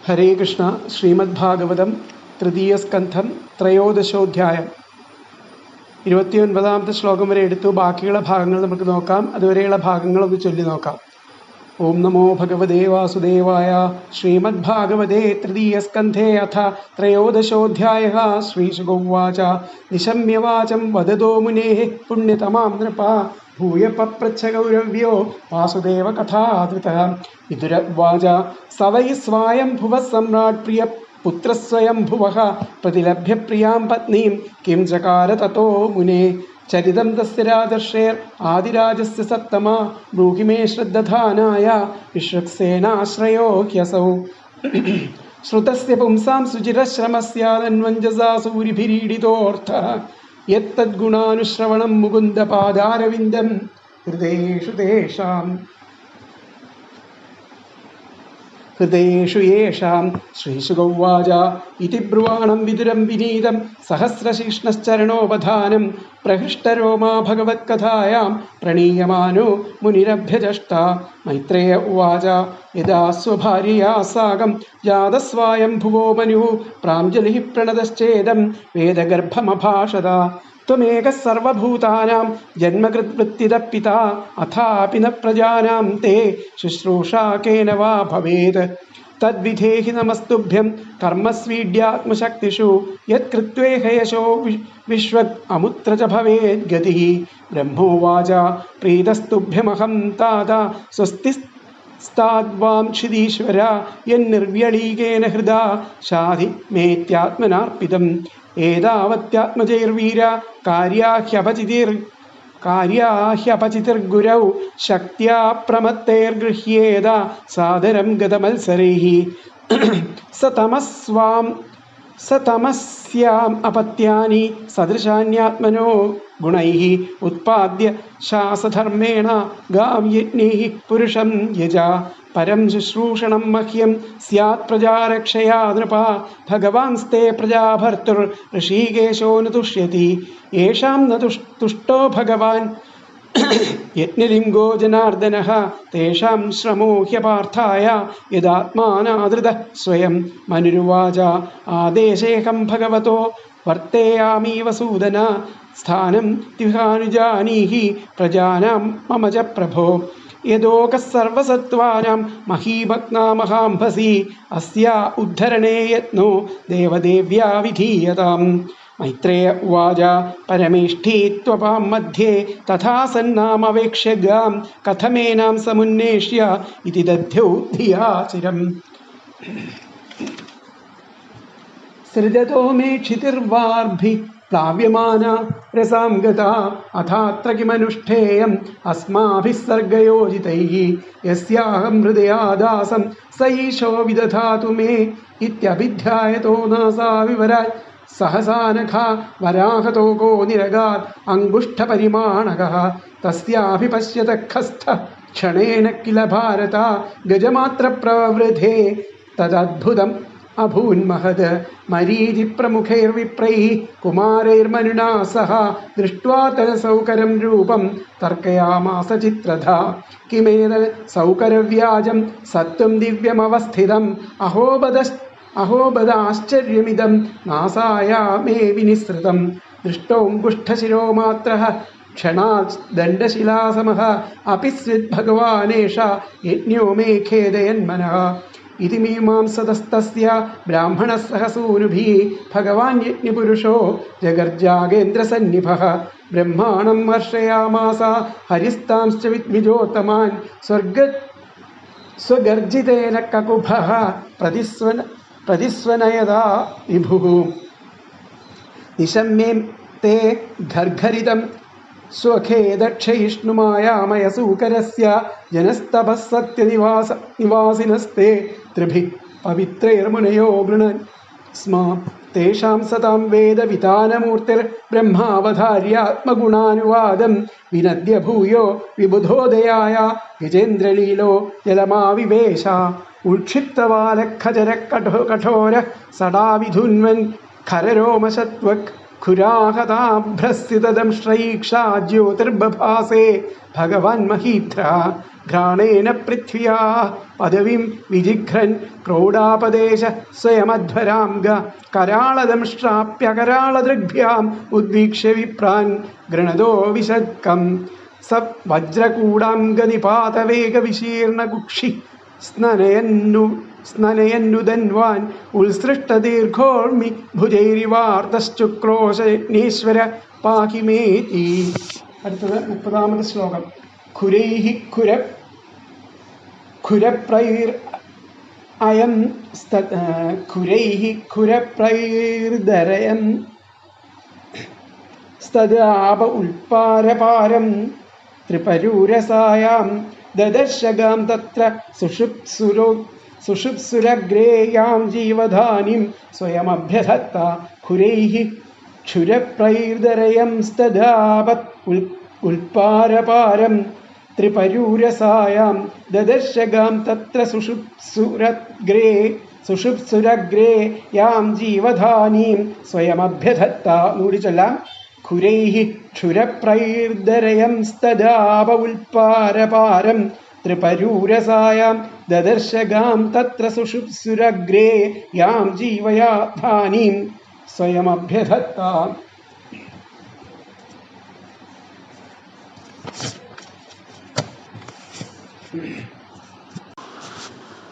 ഹരേ കൃഷ്ണ. ശ്രീമദ്ഭാഗവതം തൃതീയസ്കന്ധം ത്രയോദശോധ്യായം 29ാമത്തെ ശ്ലോകം വരെ എടുത്തു. ബാക്കിയുള്ള ഭാഗങ്ങൾ നമുക്ക് നോക്കാം. അതുവരെയുള്ള ഭാഗങ്ങൾ ഒന്ന് ചൊല്ലി നോക്കാം. ഓം നമോ ഭഗവതേ വാസുദേവായ. ശ്രീമദ്ഭാഗവതേ തൃതീയസ്കന്ധേ അഥ ത്രയോദശോധ്യായഃ. ശ്രീശുകോവാച നിശമ്യവാചം വദതോ മുനേഃ പുണ്യതമാം നൃപ ഭൂയ പപ്രച്ഛ ഗൗരവ്യോ വാസുദേവ കഥാധൃതഃ. വിദുരവാച സ വൈ സ്വായംഭുവഃ സമ്രാട് പ്രിയ പുത്രസ്വയംഭുവഃ പ്രതിലഭ്യ പ്രിയാം പത്നീം കിം ചകാര തതോ മുനേ. ചരിതം തസ്യ രാജർഷേർ ആദിരാജസ്യ സത്തമ ബ്രൂഹി മേ ശ്രദ്ധധാനായ വിശ്വക്സേനാശ്രയോ ഹ്യസൗ. ശ്രുതസ്യ പുംസാം സുചിരശ്രമസ്യാദന്വഞ്ജസാ സൂരിഭിരീഡിതോऽർത്ഥഃ യത്തദ്ഗുണാനുശ്രവണം മുകുന്ദപാദാരവിന്ദം ഹൃദയേഷു തേഷാം ഹൃദയേഷു യേഷാം. ശ്രീശുകൗവാച ഇതി ബ്രുവാണം വിദുരം വിനീതം സഹസ്രശീഷ്ണശ്ചരണോപധാനം പ്രഹൃഷ്ടരോമാ ഭഗവത്കഥായാം പ്രണീയമാനോ മുനിരഭ്യജഷ്ട. മൈത്രേയ ഉവാച യദാ സ്വഭാര്യയാ സാകം ജാതസ്വായംഭുവോ മനുഃ പ്രാഞ്ജലിഃ പ്രണതശ്ചേദം വേദഗർഭമഭാഷത. ത്വമേകഃ സർവഭൂതാനാം ജന്മകൃദ്വൃത്തിതഃ പിതാ അഥാപി ന പ്രജാനാം തേ ശുശ്രൂഷാ കേന വാ ഭവേത്. തദ്വിധേഹി നമസ്തുഭ്യം കർമ്മസ്വീഡ്യാത്മശക്തിഷു യത്കൃത്വേഹ യശോ വിശ്വഗ് അമുത്ര ച ഭവേത് ഗതിഃ. ബ്രഹ്മോവാച പ്രീതസ്തുഭ്യമഹം താത സ്വസ്തിസ്താദ്വാംക്ഷിതീശ്വര യന്നിർവ്യളീകേന ഹൃദാ ശാധി മേത്യാത്മനാർപ്പിതം. ഏതാവത്യാത്മജൈർവീര കാര്യാഹ്യപചിതിർഗുരൗ ശക്ത്യാ പ്രമത്തൈർഗൃഹ്യേത സാദരം ഗതമത്സരൈഃ. സതമസ്യാം അപത്യാനി സദൃശാന്യാത്മനോ ഗുണൈഃ ഉത്പാദ്യ ശാസധർമ്മേണ ഗാം യജ്ഞൈഃ പുരുഷം യജ. പരം ശുശ്രൂഷണം മഹ്യം സ്യാത് പ്രജാരക്ഷയാ നൃപ ഭഗവാൻസ്തേ പ്രജാഭർത്തുർ ഋഷീകേശോ ന തുഷ്യതി. യേഷാം ന തുഷ്ടോ ഭഗവാൻ യജ്ഞലിംഗോ ജനാർദ്ദനഃ തേഷാം ശ്രമോ ഹ്യപാർത്ഥായ യദാത്മാനാദൃതഃ സ്വയം. മനുരുവാച ആദേശേഹം ഭഗവതോ വർത്തേയാമീവ സൂദന സ്ഥാനം ത്വിഹാനുജാനീഹി പ്രജാനാം മമ ച പ്രഭോ. യദോകഃ സർവസത്വാനാം മഹീഭഗ്നാമഹാംഭസി അസ്യാ ഉദ്ധരണേ യത്നോ ദേവദേവ്യാ വിധീയതാം. മൈത്രേയ ഉവാച പരമേഷ്ഠീ ത്വപാം മധ്യേ തഥാ സന്നാമവേക്ഷ്യ ഗാം കഥമേനാം സമുന്നേഷ്യ ഇതി ദധ്യൗ ധിയാ ചിരം. സൃജതോ മേ ക്ഷിതിർവാർഭി പ്ലാവ്യമാന രസാം ഗതാ അഥാത്ര കിമനുഷ്ഠേയം അസ്മാഭിः സർഗയോജിതൈഃ. യസ്യാഹം ഹൃദയാദാസം സ ഈശോ വിദധാതു മേ ഇത്യഭിധ്യായതോ നാസാ വിവരായ് സഹസാനഖാ വരാഹതോകോ നിരഗാത് അംഗുഷ്ഠപരിമാണകഃ. തസ്യാഭിപശ്യതഃ ഖസ്ഥഃ ക്ഷണേന കില ഭാരത ഗജമാത്രപ്രവൃധേ തദദ്ഭുതം അഭൂന്മഹത്. മരീചി പ്രമുഖൈർവിപ്രൈഃ കുമാരൈർമനുനാ സഹ ദൃഷ്ട്വാ തൽസൗകരം രൂപം തർക്കയാമാസ ചിത്രധാ. കിമേതൽ സൗകരവ്യാജം സത്വം ദിവ്യമവസ്ഥിതം അഹോബദാശ്ചര്യമിദം നാസായാ മേ വിനിസൃതം. ദൃഷ്ടോംഗുഷ്ഠശിരോ മാത്രഃ ക്ഷണാത് ദണ്ഡശിലാസമഃ അപി സ്വിദ് ഭഗവാനേഷ യജ്ഞോ മേ ഖേദയന്മനഃ. ഇതി മീമാംസതസ്തസ്യ ബ്രാഹ്മണഃ സഹ സൂനുഭിः ഭഗവാൻ യജ്ഞപുരുഷോ ജഗർജാഗേന്ദ്രസന്നിഭഃ. ബ്രഹ്മാണം ഹർഷയാമാസ ഹരിസ്താംശ്ച വിദ്വിജോത്തമാൻ സ്വഗർജിതേന കകുഭഃ പ്രതിസ്വനയതാ വിഭുഃ. നിശമ്യേം തേ ഘർഘരിതം സ്വഖേദക്ഷയിഷ്ണുമായാമയസൂകരസ്യ ജനസ്തപഃ സത്യനിവാസിനസ്തേ ത്രിഭിഃ പവിത്രൈർമുനയോ ഗൃണൻ സ്മ. തേഷാം സതാം വേദവിതാനമൂർത്തിർ ബ്രഹ്മാവതാര്യാത്മഗുണാനുവാദം വിനദ്യ ഭൂയോ വിബുധോദയായ ഗജേന്ദ്രലീലോ ജലമാവിവേശ. ഉക്ഷിപ്തവാലഖജര കഠോര സടാവിധുന്വൻ ഖരരോമശത്വക് खुराहताभ्रस्थितदंश्रैक्षा ज्योतिर्बभासे भगवान् महीध्र घ्राणेन पृथ्व्या पदवीं विजिघ्रन् क्रोडापदेश स्वयमध्वरां कराळदंष्ट्राप्यकराळदृग्भ्याम् उद्वीक्ष्य विप्रान् गृणदो विशद्कम् स वज्रकूडाङ्गनिपातवेगविशीर्णकुक्षि स्ननयन्नुदन्वान् उत्सृष्टदीर्घोर्मि भुजैरिवार्तश्चुक्रोशयज्ञेश्वर पाहि മേതി. അടുത്തത് 30ാമത് ശ്ലോകം. ഖുരൈഹി ഖുരപ്രൈർ അയം ഖുരൈഹി ഖുരപ്രൈർദരയം സ്തദാപ ഉൽപാരപാരം ത്രിപരൂരസായാം ദദർശഗാം തത്ര സുഷുപ്സുരഗ്രേയാം ജീവധാനിം സ്വയമഭ്യധത്ത ഖുരൈഹി ക്ഷുരപ്രൈർദരയം സ്തദാപ ഉൽപാരപാരം ത്രിപരൂരസായാം ദദർശഗാം തത്ര സുഷുപ്സുരഗ്രേ യാം ജീവധാനീം സ്വയമഭ്യധത്ത. നൂടി ചൊല്ലാം. ഖുരൈഹി ക്ഷുരപ്രൈർദരയം സ്തദാപ ഉൽപാരപാരം ത്രിപരൂരസായാം ദദർശഗാം തത്ര സുഷുപ്സുരഗ്രേ യാം ജീവധാനീം സ്വയമഭ്യധത്ത.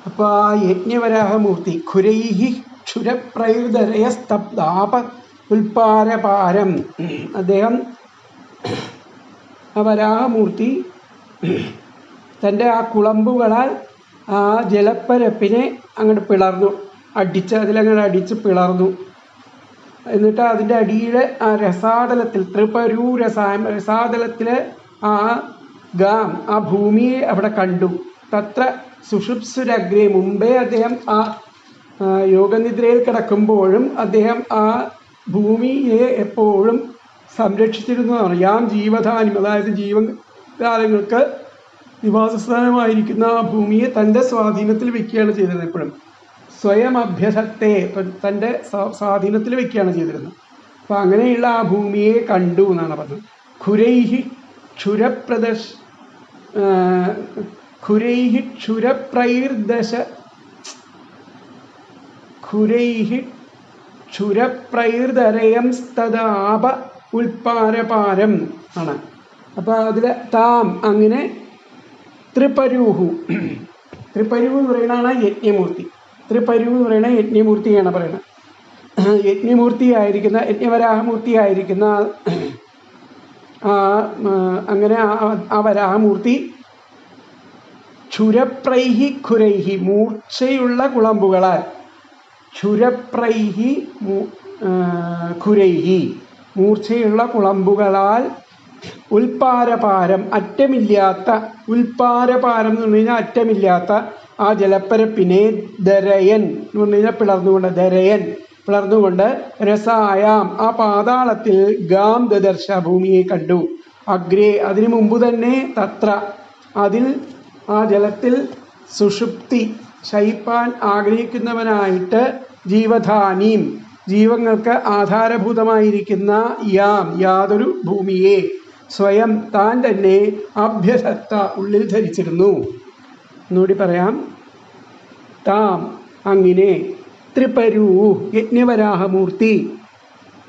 അപ്പോൾ ആ യജ്ഞവരാഹമൂർത്തി ഖുരൈഹി ക്ഷുരപ്രൈർദരയസ്തബ്ദാപ ഉൽപാരപാരം, അദ്ദേഹം ആ വരാഹമൂർത്തി തൻ്റെ ആ കുളമ്പുകളാൽ ആ ജലപ്പരപ്പിനെ അങ്ങോട്ട് പിളർന്നു, അതിലങ്ങോട്ട് അടിച്ച് പിളർന്നു. എന്നിട്ട് അതിൻ്റെ അടിയിലെ ആ രസാതലത്തിൽ രസാതലത്തിലെ ആ ആ ഭൂമിയെ അവിടെ കണ്ടു. തത്ര സുഷുപ്സുരഗ്രേ, മുമ്പേ അദ്ദേഹം ആ യോഗനിദ്രയിൽ കിടക്കുമ്പോഴും അദ്ദേഹം ആ ഭൂമിയെ എപ്പോഴും സംരക്ഷിച്ചിരുന്നതാണ്. യാം ജീവധാനം, അതായത് ജീവകാലങ്ങൾക്ക് നിവാസസ്ഥാനമായിരിക്കുന്ന ആ ഭൂമിയെ തൻ്റെ സ്വാധീനത്തിൽ വയ്ക്കുകയാണ് ചെയ്തിരുന്നത്. എപ്പോഴും സ്വയം അഭ്യസത്തെ തൻ്റെ സ്വാധീനത്തിൽ വയ്ക്കുകയാണ് ചെയ്തിരുന്നത്. അപ്പോൾ അങ്ങനെയുള്ള ആ ഭൂമിയെ കണ്ടു എന്നാണ് പറഞ്ഞത്. ഖുരൈഹി ക്ഷുരപ്രൈർദരയം സ്തദാപ ഉൽപാരപാരം ആണ്. അപ്പോൾ അതിൽ താം അങ്ങനെ ത്രിപരൂഹു എന്ന് പറയുന്നതാണ് യജ്ഞമൂർത്തി. ത്രിപരു എന്ന് പറയുന്ന യജ്ഞമൂർത്തിയാണ് പറയുന്നത്. യജ്ഞവരാഹമൂർത്തിയായിരിക്കുന്ന അങ്ങനെ ആ വരാഹമൂർത്തി ക്ഷുരപ്രൈഹി ഖുരൈഹി, മൂർച്ചയുള്ള കുളമ്പുകളാൽ, ക്ഷുരപ്രൈഹി ഖുരൈഹി, മൂർച്ചയുള്ള കുളമ്പുകളാൽ, ഉൽപാരപാരം അറ്റമില്ലാത്ത, ഉൽപാരപാരം എന്ന് പറഞ്ഞു കഴിഞ്ഞാൽ അറ്റമില്ലാത്ത ആ ജലപ്പരപ്പിനെ ദരയൻ എന്ന് പറഞ്ഞു കഴിഞ്ഞാൽ പിളർന്നുകൊണ്ട് രസായാം ആ പാതാളത്തിൽ ഗാം ദദർശ ഭൂമിയെ കണ്ടു. അഗ്രേ അതിനു മുമ്പ് തന്നെ തത്ര അതിൽ ആ ജലത്തിൽ സുഷുപ്തി ശയിപ്പാൻ ആഗ്രഹിക്കുന്നവനായിട്ട് ജീവധാനീം ജീവങ്ങൾക്ക് ആധാരഭൂതമായിരിക്കുന്ന യാതൊരു ഭൂമിയെ സ്വയം താൻ തന്നെ അഭ്യസത്ത ഉള്ളിൽ ധരിച്ചിരുന്നു. എന്നൂടി പറയാം. താം അങ്ങനെ ത്രിപരൂ യജ്ഞവരാഹമൂർത്തി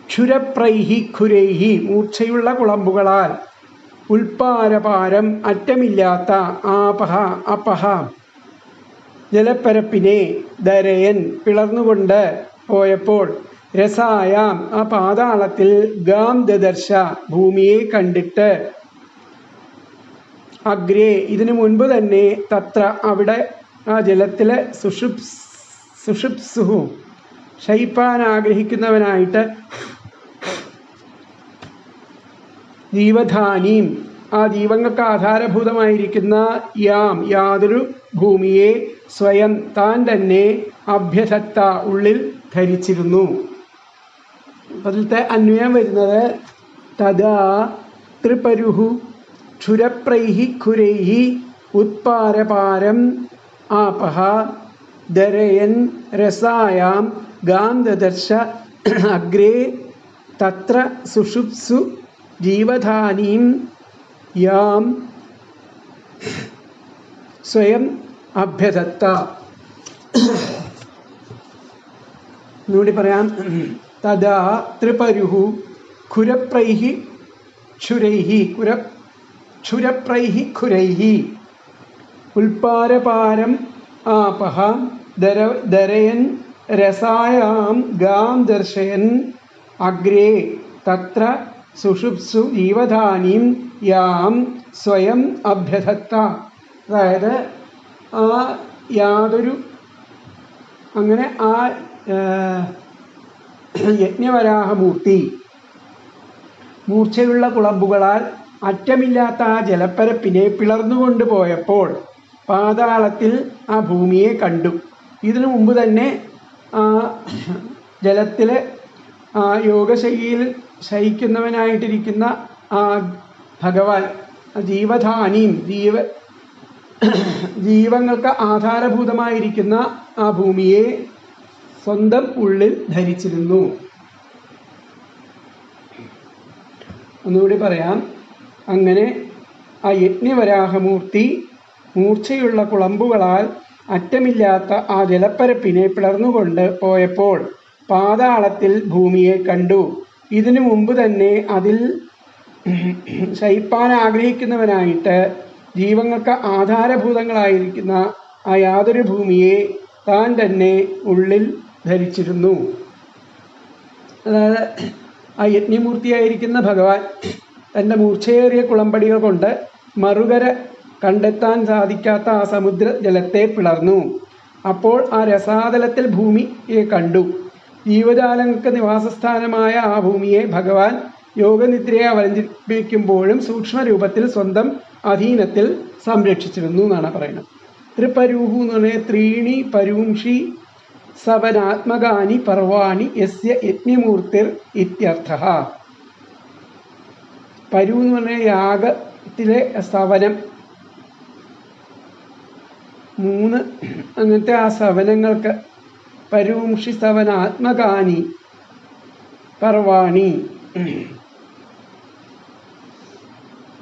ക്ഷുരപ്രൈഹി ഖുരൈഹി മൂർച്ചയുള്ള കുളമ്പുകളാൽ, ഉൽപാരപാരം അറ്റമില്ലാത്ത അപഹ ജലപ്പരപ്പിനെ ദരയൻ പിളർന്നുകൊണ്ട് പോയപ്പോൾ രസായാം ആ പാതാളത്തിൽ ഗാം ദദർശ ഭൂമിയെ കണ്ടിട്ട് അഗ്രേ ഇതിനു മുൻപ് തന്നെ തത്ര അവിടെ ആ ജലത്തിലെ സുഷുപ്സുഹു ശയിപ്പാൻ ആഗ്രഹിക്കുന്നവനായിട്ട് ജീവധാനീം ആ ജീവങ്ങൾക്ക് ആധാരഭൂതമായിരിക്കുന്ന യാതൊരു ഭൂമിയെ സ്വയം താൻ തന്നെ അഭ്യസത്ത ഉള്ളിൽ ധരിച്ചിരുന്നു. അതിലത്തെ അന്വയം വരുന്നത് തഥാ ത്രിപരുഹു ക്ഷുരപ്രൈഹി ഖുരൈഹി ഉത്പാരപാരം ആപഹ ദരയൻ രസായാം ഗാം ദദർശ അഗ്രേ തത്ര സുഷുപ്സു ജീവധാനീം യാം സ്വയം അഭ്യദത്ത. ഒന്നുകൂടി പറയാം. തദാ ത്രിപരുഹു ഖുരപ്രൈഹി ക്ഷുരപ്രൈഹി ഉൽപാരപാരം ആപഹ ദരയൻ രസായാം ഗാം ദർശയൻ അഗ്രേ തത്ര സുഷുപ്സു ജീവധാനീം യാം സ്വയം അഭ്യദത്ത. അതായത് അങ്ങനെ ആ യജ്ഞവരാഹമൂർത്തി മൂർച്ചയുള്ള കുളമ്പുകളാൽ അറ്റമില്ലാത്ത ആ ജലപ്പരപ്പിനെ പിളർന്നുകൊണ്ട് പോയപ്പോൾ പാതാളത്തിൽ ആ ഭൂമിയെ കണ്ടു. ഇതിനു മുമ്പ് തന്നെ ജലത്തിൽ യോഗശൈലിയിൽ ശയിക്കുന്നവനായിട്ടിരിക്കുന്ന ആ ഭഗവാൻ ജീവധാനിയും ജീവങ്ങൾക്ക് ആധാരഭൂതമായിരിക്കുന്ന ആ ഭൂമിയെ സ്വന്തം ഉള്ളിൽ ധരിച്ചിരുന്നു. ഒന്നുകൂടി പറയാം. അങ്ങനെ ആ യജ്ഞവരാഹമൂർത്തി മൂർച്ചയുള്ള കുളമ്പുകളാൽ അറ്റമില്ലാത്ത ആ ജലപ്പരപ്പിനെ പിളർന്നുകൊണ്ട് പോയപ്പോൾ പാതാളത്തിൽ ഭൂമിയെ കണ്ടു. ഇതിനു മുമ്പ് തന്നെ അതിൽ ശയിപ്പാൻ ആഗ്രഹിക്കുന്നവനായിട്ട് ജീവങ്ങൾക്ക് ആധാരഭൂതങ്ങളായിരിക്കുന്ന ആ യാതൊരു ഭൂമിയെ താൻ തന്നെ ഉള്ളിൽ ധരിച്ചിരുന്നു. അതായത് ആ യജ്ഞമൂർത്തിയായിരിക്കുന്ന ഭഗവാൻ തൻ്റെ മൂർച്ചയേറിയ കുളമ്പടികൾ കൊണ്ട് മറുകര കണ്ടെത്താൻ സാധിക്കാത്ത ആ സമുദ്ര ജലത്തെ പിളർന്നു. അപ്പോൾ ആ രസാതലത്തിൽ ഭൂമിയെ കണ്ടു. ജീവജാലങ്ങൾക്ക് നിവാസസ്ഥാനമായ ആ ഭൂമിയെ ഭഗവാൻ യോഗനിദ്രയെ അവലംബിക്കുമ്പോഴും സൂക്ഷ്മരൂപത്തിൽ സ്വന്തം അധീനത്തിൽ സംരക്ഷിച്ചിരുന്നു എന്നാണ് പറയുന്നത്. ത്രിപരൂഹു എന്ന് പറഞ്ഞാൽ ത്രീണി പരൂംഷി സവനാത്മകാനി പർവാണി യസ്യ യജ്ഞമൂർത്തിർ ഇത്യർത്ഥഃ. പരു എന്ന് പറഞ്ഞാൽ യാഗത്തിലെ സവനം, 3 അങ്ങനത്തെ ആ സവനങ്ങൾക്ക് പരൂംഷി സവനാത്മകാനി പർവാണി.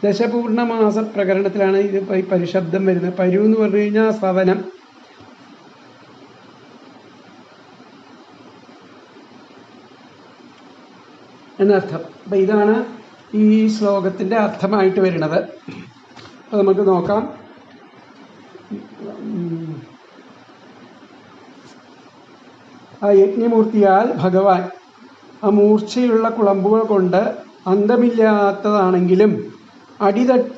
ദശപൂർണമാസ പ്രകരണത്തിലാണ് ഇത് പരിശബ്ദം വരുന്നത്. പരു എന്ന് പറഞ്ഞു കഴിഞ്ഞാൽ സവനം, എന്നർത്ഥം. അപ്പം ഇതാണ് ഈ ശ്ലോകത്തിൻ്റെ അർത്ഥമായിട്ട് വരുന്നത്. അപ്പോൾ നമുക്ക് നോക്കാം. ആ യജ്ഞമൂർത്തിയാൽ ഭഗവാൻ ആ മൂർച്ചയുള്ള കുളമ്പുകൾ കൊണ്ട് അന്തമില്ലാത്തതാണെങ്കിലും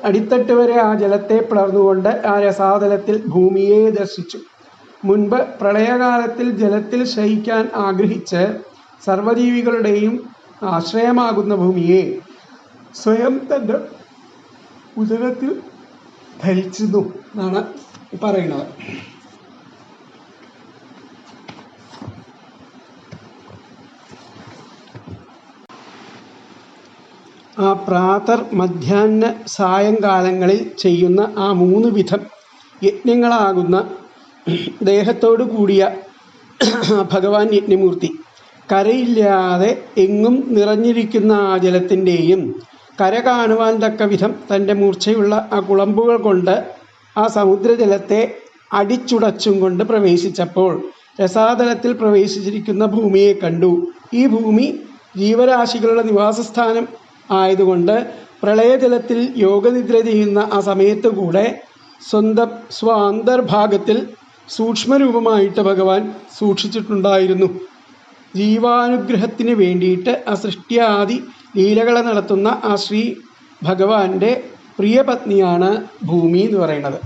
അടിത്തട്ട് വരെ ആ ജലത്തെ പിളർന്നുകൊണ്ട് ആ രസാതലത്തിൽ ഭൂമിയെ ദർശിച്ചു. മുൻപ് പ്രളയകാലത്തിൽ ജലത്തിൽ ശയിക്കാൻ ആഗ്രഹിച്ച് സർവ്വജീവികളുടെയും ആശ്രയമാകുന്ന ഭൂമിയെ സ്വയം തൻ്റെ ഉദരത്തിൽ ധരിച്ചിരുന്നു എന്നാണ് പറയുന്നത്. ആ പ്രാതർ മധ്യാഹ്ന സായങ്കാലങ്ങളിൽ ചെയ്യുന്ന ആ 3 വിധം യജ്ഞങ്ങളാകുന്ന ദേഹത്തോടു കൂടിയ ഭഗവാൻ യജ്ഞമൂർത്തി കരയില്ലാതെ എങ്ങും നിറഞ്ഞിരിക്കുന്ന ആ ജലത്തിൻ്റെയും കര കാണുവാൻ തക്ക വിധം തൻ്റെ മൂർച്ചയുള്ള ആ കുളമ്പുകൾ കൊണ്ട് ആ സമുദ്രജലത്തെ അടിച്ചുടച്ചും കൊണ്ട് പ്രവേശിച്ചപ്പോൾ രസാതലത്തിൽ പ്രവേശിച്ചിരിക്കുന്ന ഭൂമിയെ കണ്ടു. ഈ ഭൂമി ജീവരാശികളുടെ നിവാസസ്ഥാനം ആയതുകൊണ്ട് പ്രളയജലത്തിൽ യോഗനിദ്ര ചെയ്യുന്ന ആ സമയത്ത് കൂടെ സ്വന്തം സ്വാന്തർഭാഗത്തിൽ സൂക്ഷ്മരൂപമായിട്ട് ഭഗവാൻ സൂക്ഷിച്ചിട്ടുണ്ടായിരുന്നു. ജീവാനുഗ്രഹത്തിന് വേണ്ടിയിട്ട് ആ സൃഷ്ടിയാദി ലീലകളെ നടത്തുന്ന ആ ശ്രീ ഭഗവാന്റെ പ്രിയപത്നിയാണ് ഭൂമി എന്ന് പറയുന്നത്.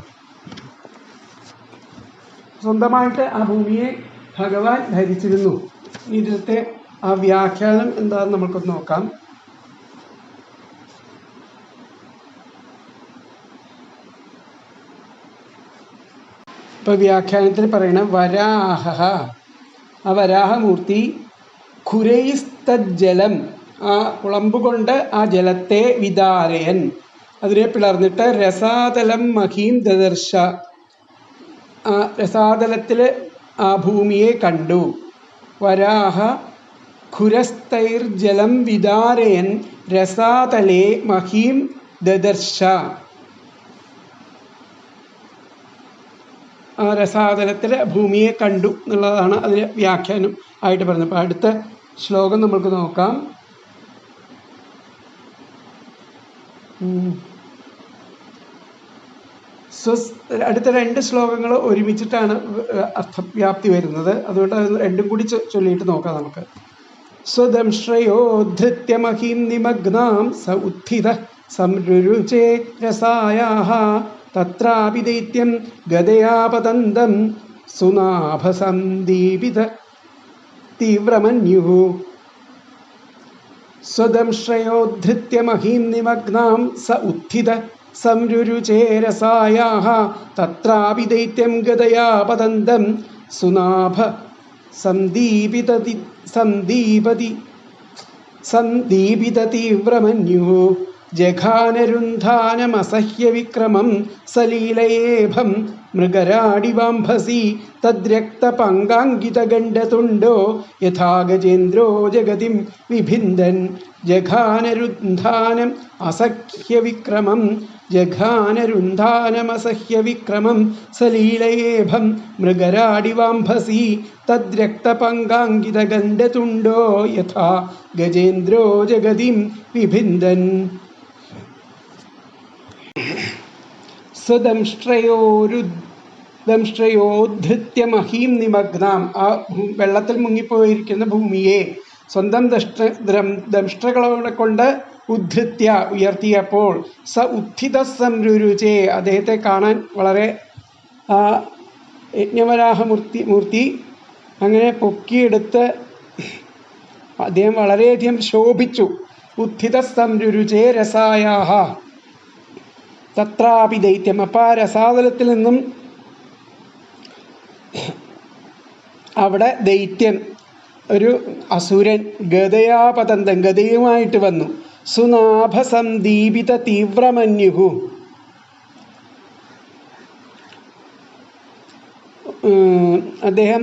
സ്വന്തമായിട്ട് ആ ഭൂമിയെ ഭഗവാൻ ധരിച്ചിരുന്നു. ഇതിലത്തെ ആ വ്യാഖ്യാനം എന്താണെന്ന് നമുക്കൊന്ന് നോക്കാം. ഇപ്പോൾ വ്യാഖ്യാനത്തിൽ പറയണ വരാഹ, ആ വരാഹമൂർത്തി ഖുരൈസ്തജ്ജലം, ആ കുളമ്പുകൊണ്ട് ആ ജലത്തെ വിദാരയൻ, അതിനെ പിളർന്നിട്ട് രസാതലം മഹീം ദദർശ, ആ രസാതലത്തിൽ ആ ഭൂമിയെ കണ്ടു. വരാഹ ഖുരസ്തൈർജലം വിദാരയൻ രസാതലേ മഹീം ദദർശ. ആ രസാതലത്തിലെ ഭൂമിയെ കണ്ടു എന്നുള്ളതാണ് അതിന് വ്യാഖ്യാനം ആയിട്ട് പറഞ്ഞത്. അപ്പോൾ അടുത്ത ശ്ലോകം നമുക്ക് നോക്കാം. അടുത്ത 2 ശ്ലോകങ്ങൾ ഒരുമിച്ചിട്ടാണ് അർത്ഥവ്യാപ്തി വരുന്നത്. അതുകൊണ്ട് അത് രണ്ടും കൂടി ചൊല്ലിയിട്ട് നോക്കാം നമുക്ക്. സ്വദംശ്രയോദ്ധൃത്യ മഹീം നിമഗ്നാം സ ഉത്ഥിത സംരുചേ രസായാഃ തത്രാപി ദൈത്യം ഗദയാ പതന്തം സുനാഭസന്ദീപിത തീവ്രമന്യുഃ. സ്വദംശ്രയോദ്ധൃത്യ മഹീം നിമഗ്നാം സ ഉത്ഥിത സംരുചേ രസായാഃ തത്രാപി ദൈത്യം ഗദയാ പതന്തം സുനാഭ സന്ദീപിത തീവ്രമന്യുഃ. ജഘാനരുന്ധാനമസഹ്യ വിക്രമം സലീലയേഭം മൃഗരാടിവാംഭസി തദ്രക്തപങ്കാങ്കിതഗണ്ഡതുണ്ടോ യഥാ ഗജേന്ദ്രോ ജഗതിം വിഭിന്ദൻ. ജഘാനരുന്ധാനം അസഹ്യവിക്രമം ജഘാനരുന്ധാനമസഹ്യവിക്രമം സലീലയേഭം മൃഗരാടിവാംഭസി തദ്രക്തപങ്കാങ്കിതഗണ്ഡതുണ്ടോ യഥാ ഗജേന്ദ്രോ ജഗതിം വിഭിന്ദൻ. സ്വദംശ്രയോദ്ധൃത്യ മഹീം നിമഗ്നാം, ആ വെള്ളത്തിൽ മുങ്ങിപ്പോയിരിക്കുന്ന ഭൂമിയെ സ്വന്തം ദംഷ്ട്രകളെ കൊണ്ട് ഉദ്ധൃത്യ ഉയർത്തിയപ്പോൾ സ ഉത്ഥിത സംരുചേ, അദ്ദേഹത്തെ കാണാൻ വളരെ യജ്ഞവരാഹമൂർത്തി അങ്ങനെ പൊക്കിയെടുത്ത് അദ്ദേഹം വളരെയധികം ശോഭിച്ചു. ഉത്ഥിത സംരുചേ രസായാഃ തത്രാപി ദൈത്യം, അപ്പം ആ രസാതലത്തിൽ നിന്നും അവിടെ ദൈത്യൻ, ഒരു അസുരൻ, ഗദയാപതന്തം, ഗദയുമായിട്ട് വന്നു. സുനാഭസന്ദീപിത തീവ്രമന്യുഃ, അദ്ദേഹം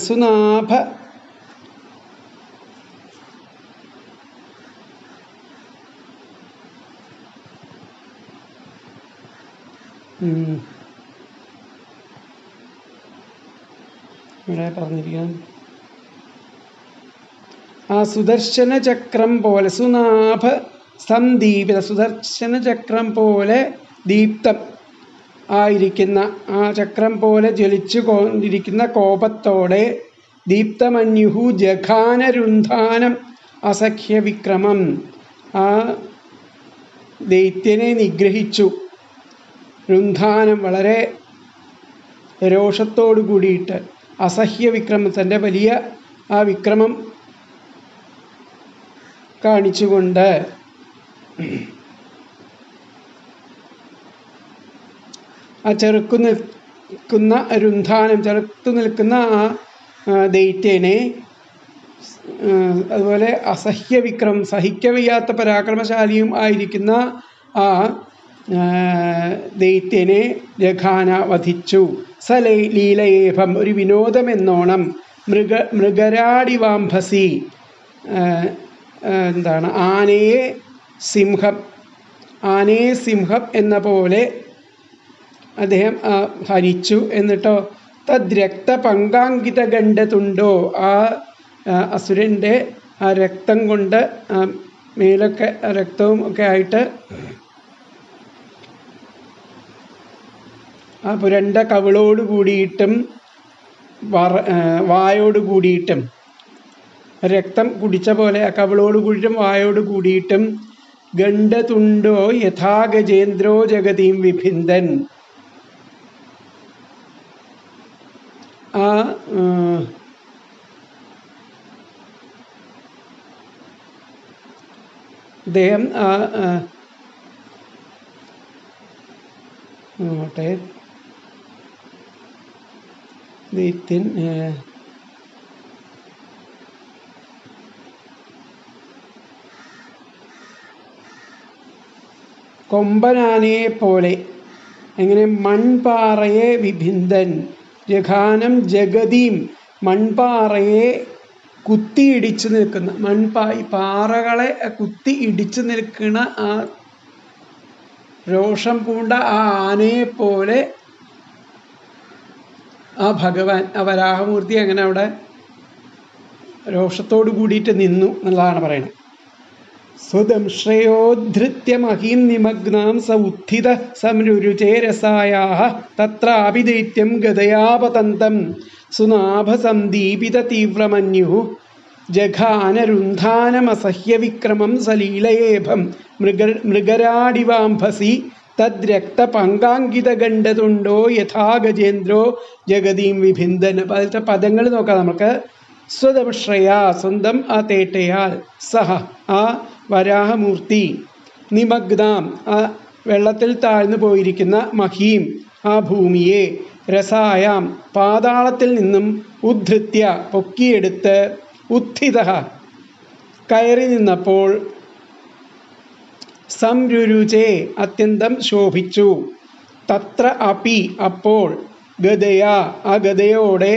സുനാഭ ഇവിടെ പറഞ്ഞിരിക്കാൻ ആ സുദർശന ചക്രം പോലെ, സുനാഭ സന്ദീപിത, സുദർശന ചക്രം പോലെ ദീപ്തം ആയിരിക്കുന്ന, ആ ചക്രം പോലെ ജ്വലിച്ചു കൊണ്ടിരിക്കുന്ന കോപത്തോടെ ദീപ്തമന്യുഹു ജഘാനരുന്ധാനം അസഖ്യവിക്രമം, ആ ദൈത്യനെ നിഗ്രഹിച്ചു. രുന്ധാനം, വളരെ രോഷത്തോടു കൂടിയിട്ട്, അസഹ്യവിക്രമം, തൻ്റെ വലിയ ആ വിക്രമം കാണിച്ചുകൊണ്ട് ആ ചെറുത്തു നിൽക്കുന്ന ആ ദൈത്യനെ, അതുപോലെ അസഹ്യവിക്രമം, സഹിക്കവയ്യാത്ത പരാക്രമശാലിയും ആയിരിക്കുന്ന ആ ദൈത്യനെ ജഘാന വധിച്ചു. ലീലയേഭം, ഒരു വിനോദമെന്നോണം, മൃഗരാടിവാംഭസി, എന്താണ്, ആനയെ സിംഹം എന്ന പോലെ അദ്ദേഹം ഹരിച്ചു. എന്നിട്ടോ തദ്രക്ത പങ്കാങ്കിത ഗണ്ഡതുണ്ടോ, ആ അസുരൻ്റെ ആ രക്തം കൊണ്ട് മേലൊക്കെ രക്തവും ഒക്കെ ആയിട്ട് ആ പുരണ്ട കവിളോട് കൂടിയിട്ടും വായോട് കൂടിയിട്ടും, രക്തം കുടിച്ച പോലെ ആ കവിളോട് കൂടിയിട്ടും വായോട് കൂടിയിട്ടും, ഗണ്ഡതുണ്ടോ യഥാ ഗജേന്ദ്രോ ജഗതിം വിഭിന്ദൻ, ആ അദ്ദേഹം ദൈത്യൻ കൊമ്പനാനയെ പോലെ, എങ്ങനെ, മൺപാറയെ വിഭിന്ദൻ, ജഘാനം ജഗതീം, മൺപാറയെ കുത്തി ഇടിച്ചു നിൽക്കുന്ന പാറകളെ കുത്തി ഇടിച്ചു നിൽക്കുന്ന ആ രോഷം പൂണ്ട ആ ആനയെ പോലെ ആ ഭഗവാൻ, ആ വരാഹമൂർത്തി അങ്ങനെ അവിടെ രോഷത്തോട് കൂടിയിട്ട് നിന്നു എന്നുള്ളതാണ് പറയുന്നത്. സ്വദംശ്രയോദ്ധൃത്യ മഹീം നിമഗ്നാം സ ഉത്ഥിത സംരുചേരസായാഹ തത്രാപി ദൈത്യം ഗദയാപതന്തം സുനാഭസന്ദീപിത തീവ്രമന്യുഃ ജഘാനരുന്ധാനമസഹ്യവിക്രമം സലീലയേഭം മൃഗരാടിവാംഭസി തദ്രക്തപങ്കാങ്കിതഗണ്ഡതുണ്ടോ യഥാ ഗജേന്ദ്രോ ജഗതീം വിഭിന്ദൻ. അതിലത്തെ പദങ്ങൾ നോക്കാം നമുക്ക്. സ്വദംശ്രയ സ്വന്തം ആ തേട്ടയാൽ, സഹ ആ വരാഹമൂർത്തി, നിമഗ്നാം ആ വെള്ളത്തിൽ താഴ്ന്നു പോയിരിക്കുന്ന, മഹീം ആ ഭൂമിയെ, രസായാം പാതാളത്തിൽ നിന്നും, ഉദ്ധൃത്യ പൊക്കിയെടുത്ത്, ഉത്ഥിത കയറി നിന്നപ്പോൾ, സംരുചേ അത്യന്തം ശോഭിച്ചു, തത്ര അപി അപ്പോൾ, ഗദയാ ആ ഗദയോടെ,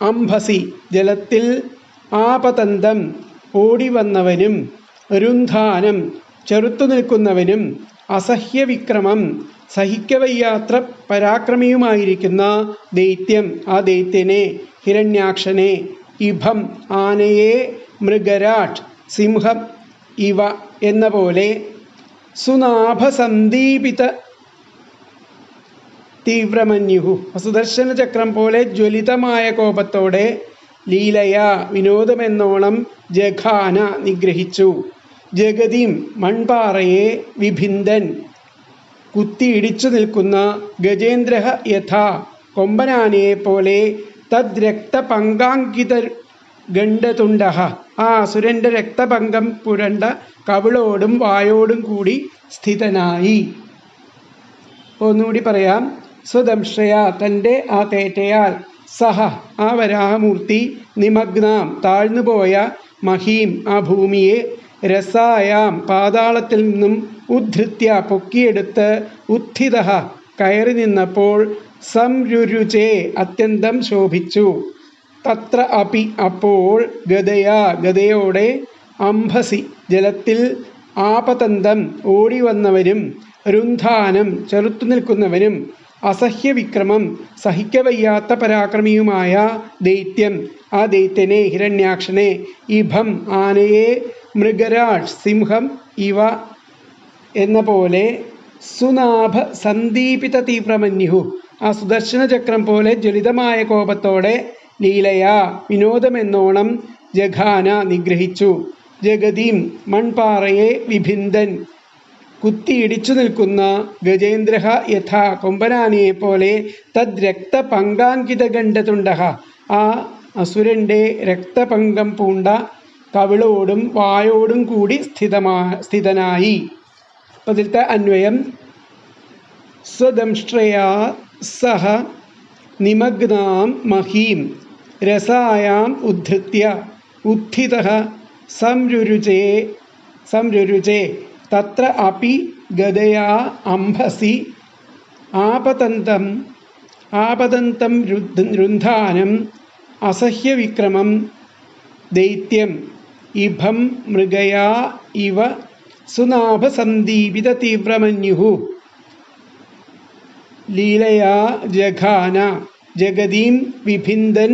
അംഭസി ജലത്തിൽ, ആപതന്തം ഓടിവന്നവനും, രുന്ധാനം ചെറുത്തു നിൽക്കുന്നവനും, അസഹ്യവിക്രമം സഹിക്കവയ്യാത്ര പരാക്രമിയുമായിരിക്കുന്ന ദൈത്യം ആ ദൈത്യനെ, ഹിരണ്യാക്ഷനെ, ഇഭം ആനയെ, മൃഗരാട് സിംഹം ഇവ എന്ന പോലെ, സുനാഭസന്ദീപിത തീവ്രമന്യുഹു സുദർശന ചക്രം പോലെ ജ്വലിതമായ കോപത്തോടെ, ലീലയാ വിനോദമെന്നോണം, ജഘാന നിഗ്രഹിച്ചു, ജഗതിം മൺപാറയെ, വിഭിന്ദൻ കുത്തിയിടിച്ചു നിൽക്കുന്ന, ഗജേന്ദ്ര യഥാ കൊമ്പനാനയെ പോലെ, തദ്രക്തപങ്കാങ്കിത ഗണ്ഡതുണ്ട ആ അസുരന്റെ രക്തപങ്കം പുരണ്ട കവിളോടും വായോടും കൂടി സ്ഥിതനായി. ഒന്നുകൂടി പറയാം. സ്വദംശ്രയ തൻ്റെ ആ തേറ്റയാൽ, സഹ ആ വരാഹമൂർത്തി, നിമഗ്നാം താഴ്ന്നുപോയ, മഹീം ആ ഭൂമിയെ, രസായാം പാതാളത്തിൽ നിന്നും, ഉദ്ധൃത്യ പൊക്കിയെടുത്ത്, ഉത്ഥിത കയറി നിന്നപ്പോൾ, സംരുചേ അത്യന്തം ശോഭിച്ചു, തത്ര അപി അപ്പോൾ, ഗദയാ ഗദയോടെ, അംഭസി ജലത്തിൽ, ആപതന്തം ഓടിവന്നവനും, രുന്ധാനം ചെറുത്തു നിൽക്കുന്നവനും, അസഹ്യവിക്രമം സഹിക്കവയ്യാത്ത പരാക്രമിയുമായ ദൈത്യം ആ ദൈത്യനെ, ഹിരണ്യാക്ഷനെ, ഇഭം ആനയെ, മൃഗരാട് സിംഹം ഇവ എന്ന പോലെ, സുനാഭ സന്ദീപിത തീവ്രമന്യുഹു ആ സുദർശന ചക്രം പോലെ ജ്വലിതമായ കോപത്തോടെ, ലീലയാ വിനോദമെന്നോണം, ജഘാന നിഗ്രഹിച്ചു, ജഗതീം മൺപാറയെ, വിഭിന്ദൻ കുത്തിയിടിച്ചു നിൽക്കുന്ന, ഗജേന്ദ്ര യഥാ കൊമ്പനാനയെ പോലെ, തദ്രക്തപങ്കാങ്കിത ഗണ്ഡതുണ്ട ആ അസുരൻ്റെ രക്തപങ്കം പൂണ്ട കവിളോടും വായോടും കൂടി സ്ഥിതനായി. അതിലത്തെ അന്വയം. സ്വദംഷ്ട്രയാ സഹ നിമഗ്നാം മഹീം രസായാം ഉദ്ധൃത്യ ഉത്ഥിത സംരുചേ തത്ര അപി ഗദയാ അംഭസി ആപതന്തം രുന്ധാനം അസഹ്യവിക്രമം ദൈത്യം ഇഭം മൃഗയാ ഇവ സുനാഭസന്ദീപിത തീവ്രമന്യുഃ ലീലയാ ജഘാന ജഗതീം വിഭിന്ദൻ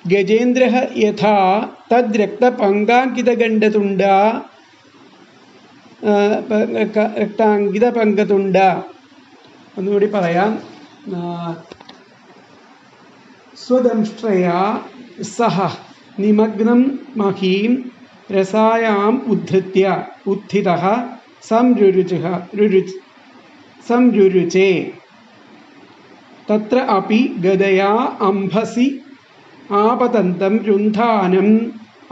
ഗജേന്ദ്ര യഥാ തദ്രക്തപങ്കാങ്കിതഗണ്ഡതുണ്ട രക്താങ്കിതപങ്കതുണ്ട. ഒന്നുകൂടി പറയാം. സ്വദംഷ്ട്രയാ സഹ നിമഗ്നം മഹീം രസായാം ഉദ്ധൃത്യ ഉത്ഥിതഃ സംരുചേ തത്ര അപി ഗദയാ അംഭസി ആപതന്തം രുന്ധാനം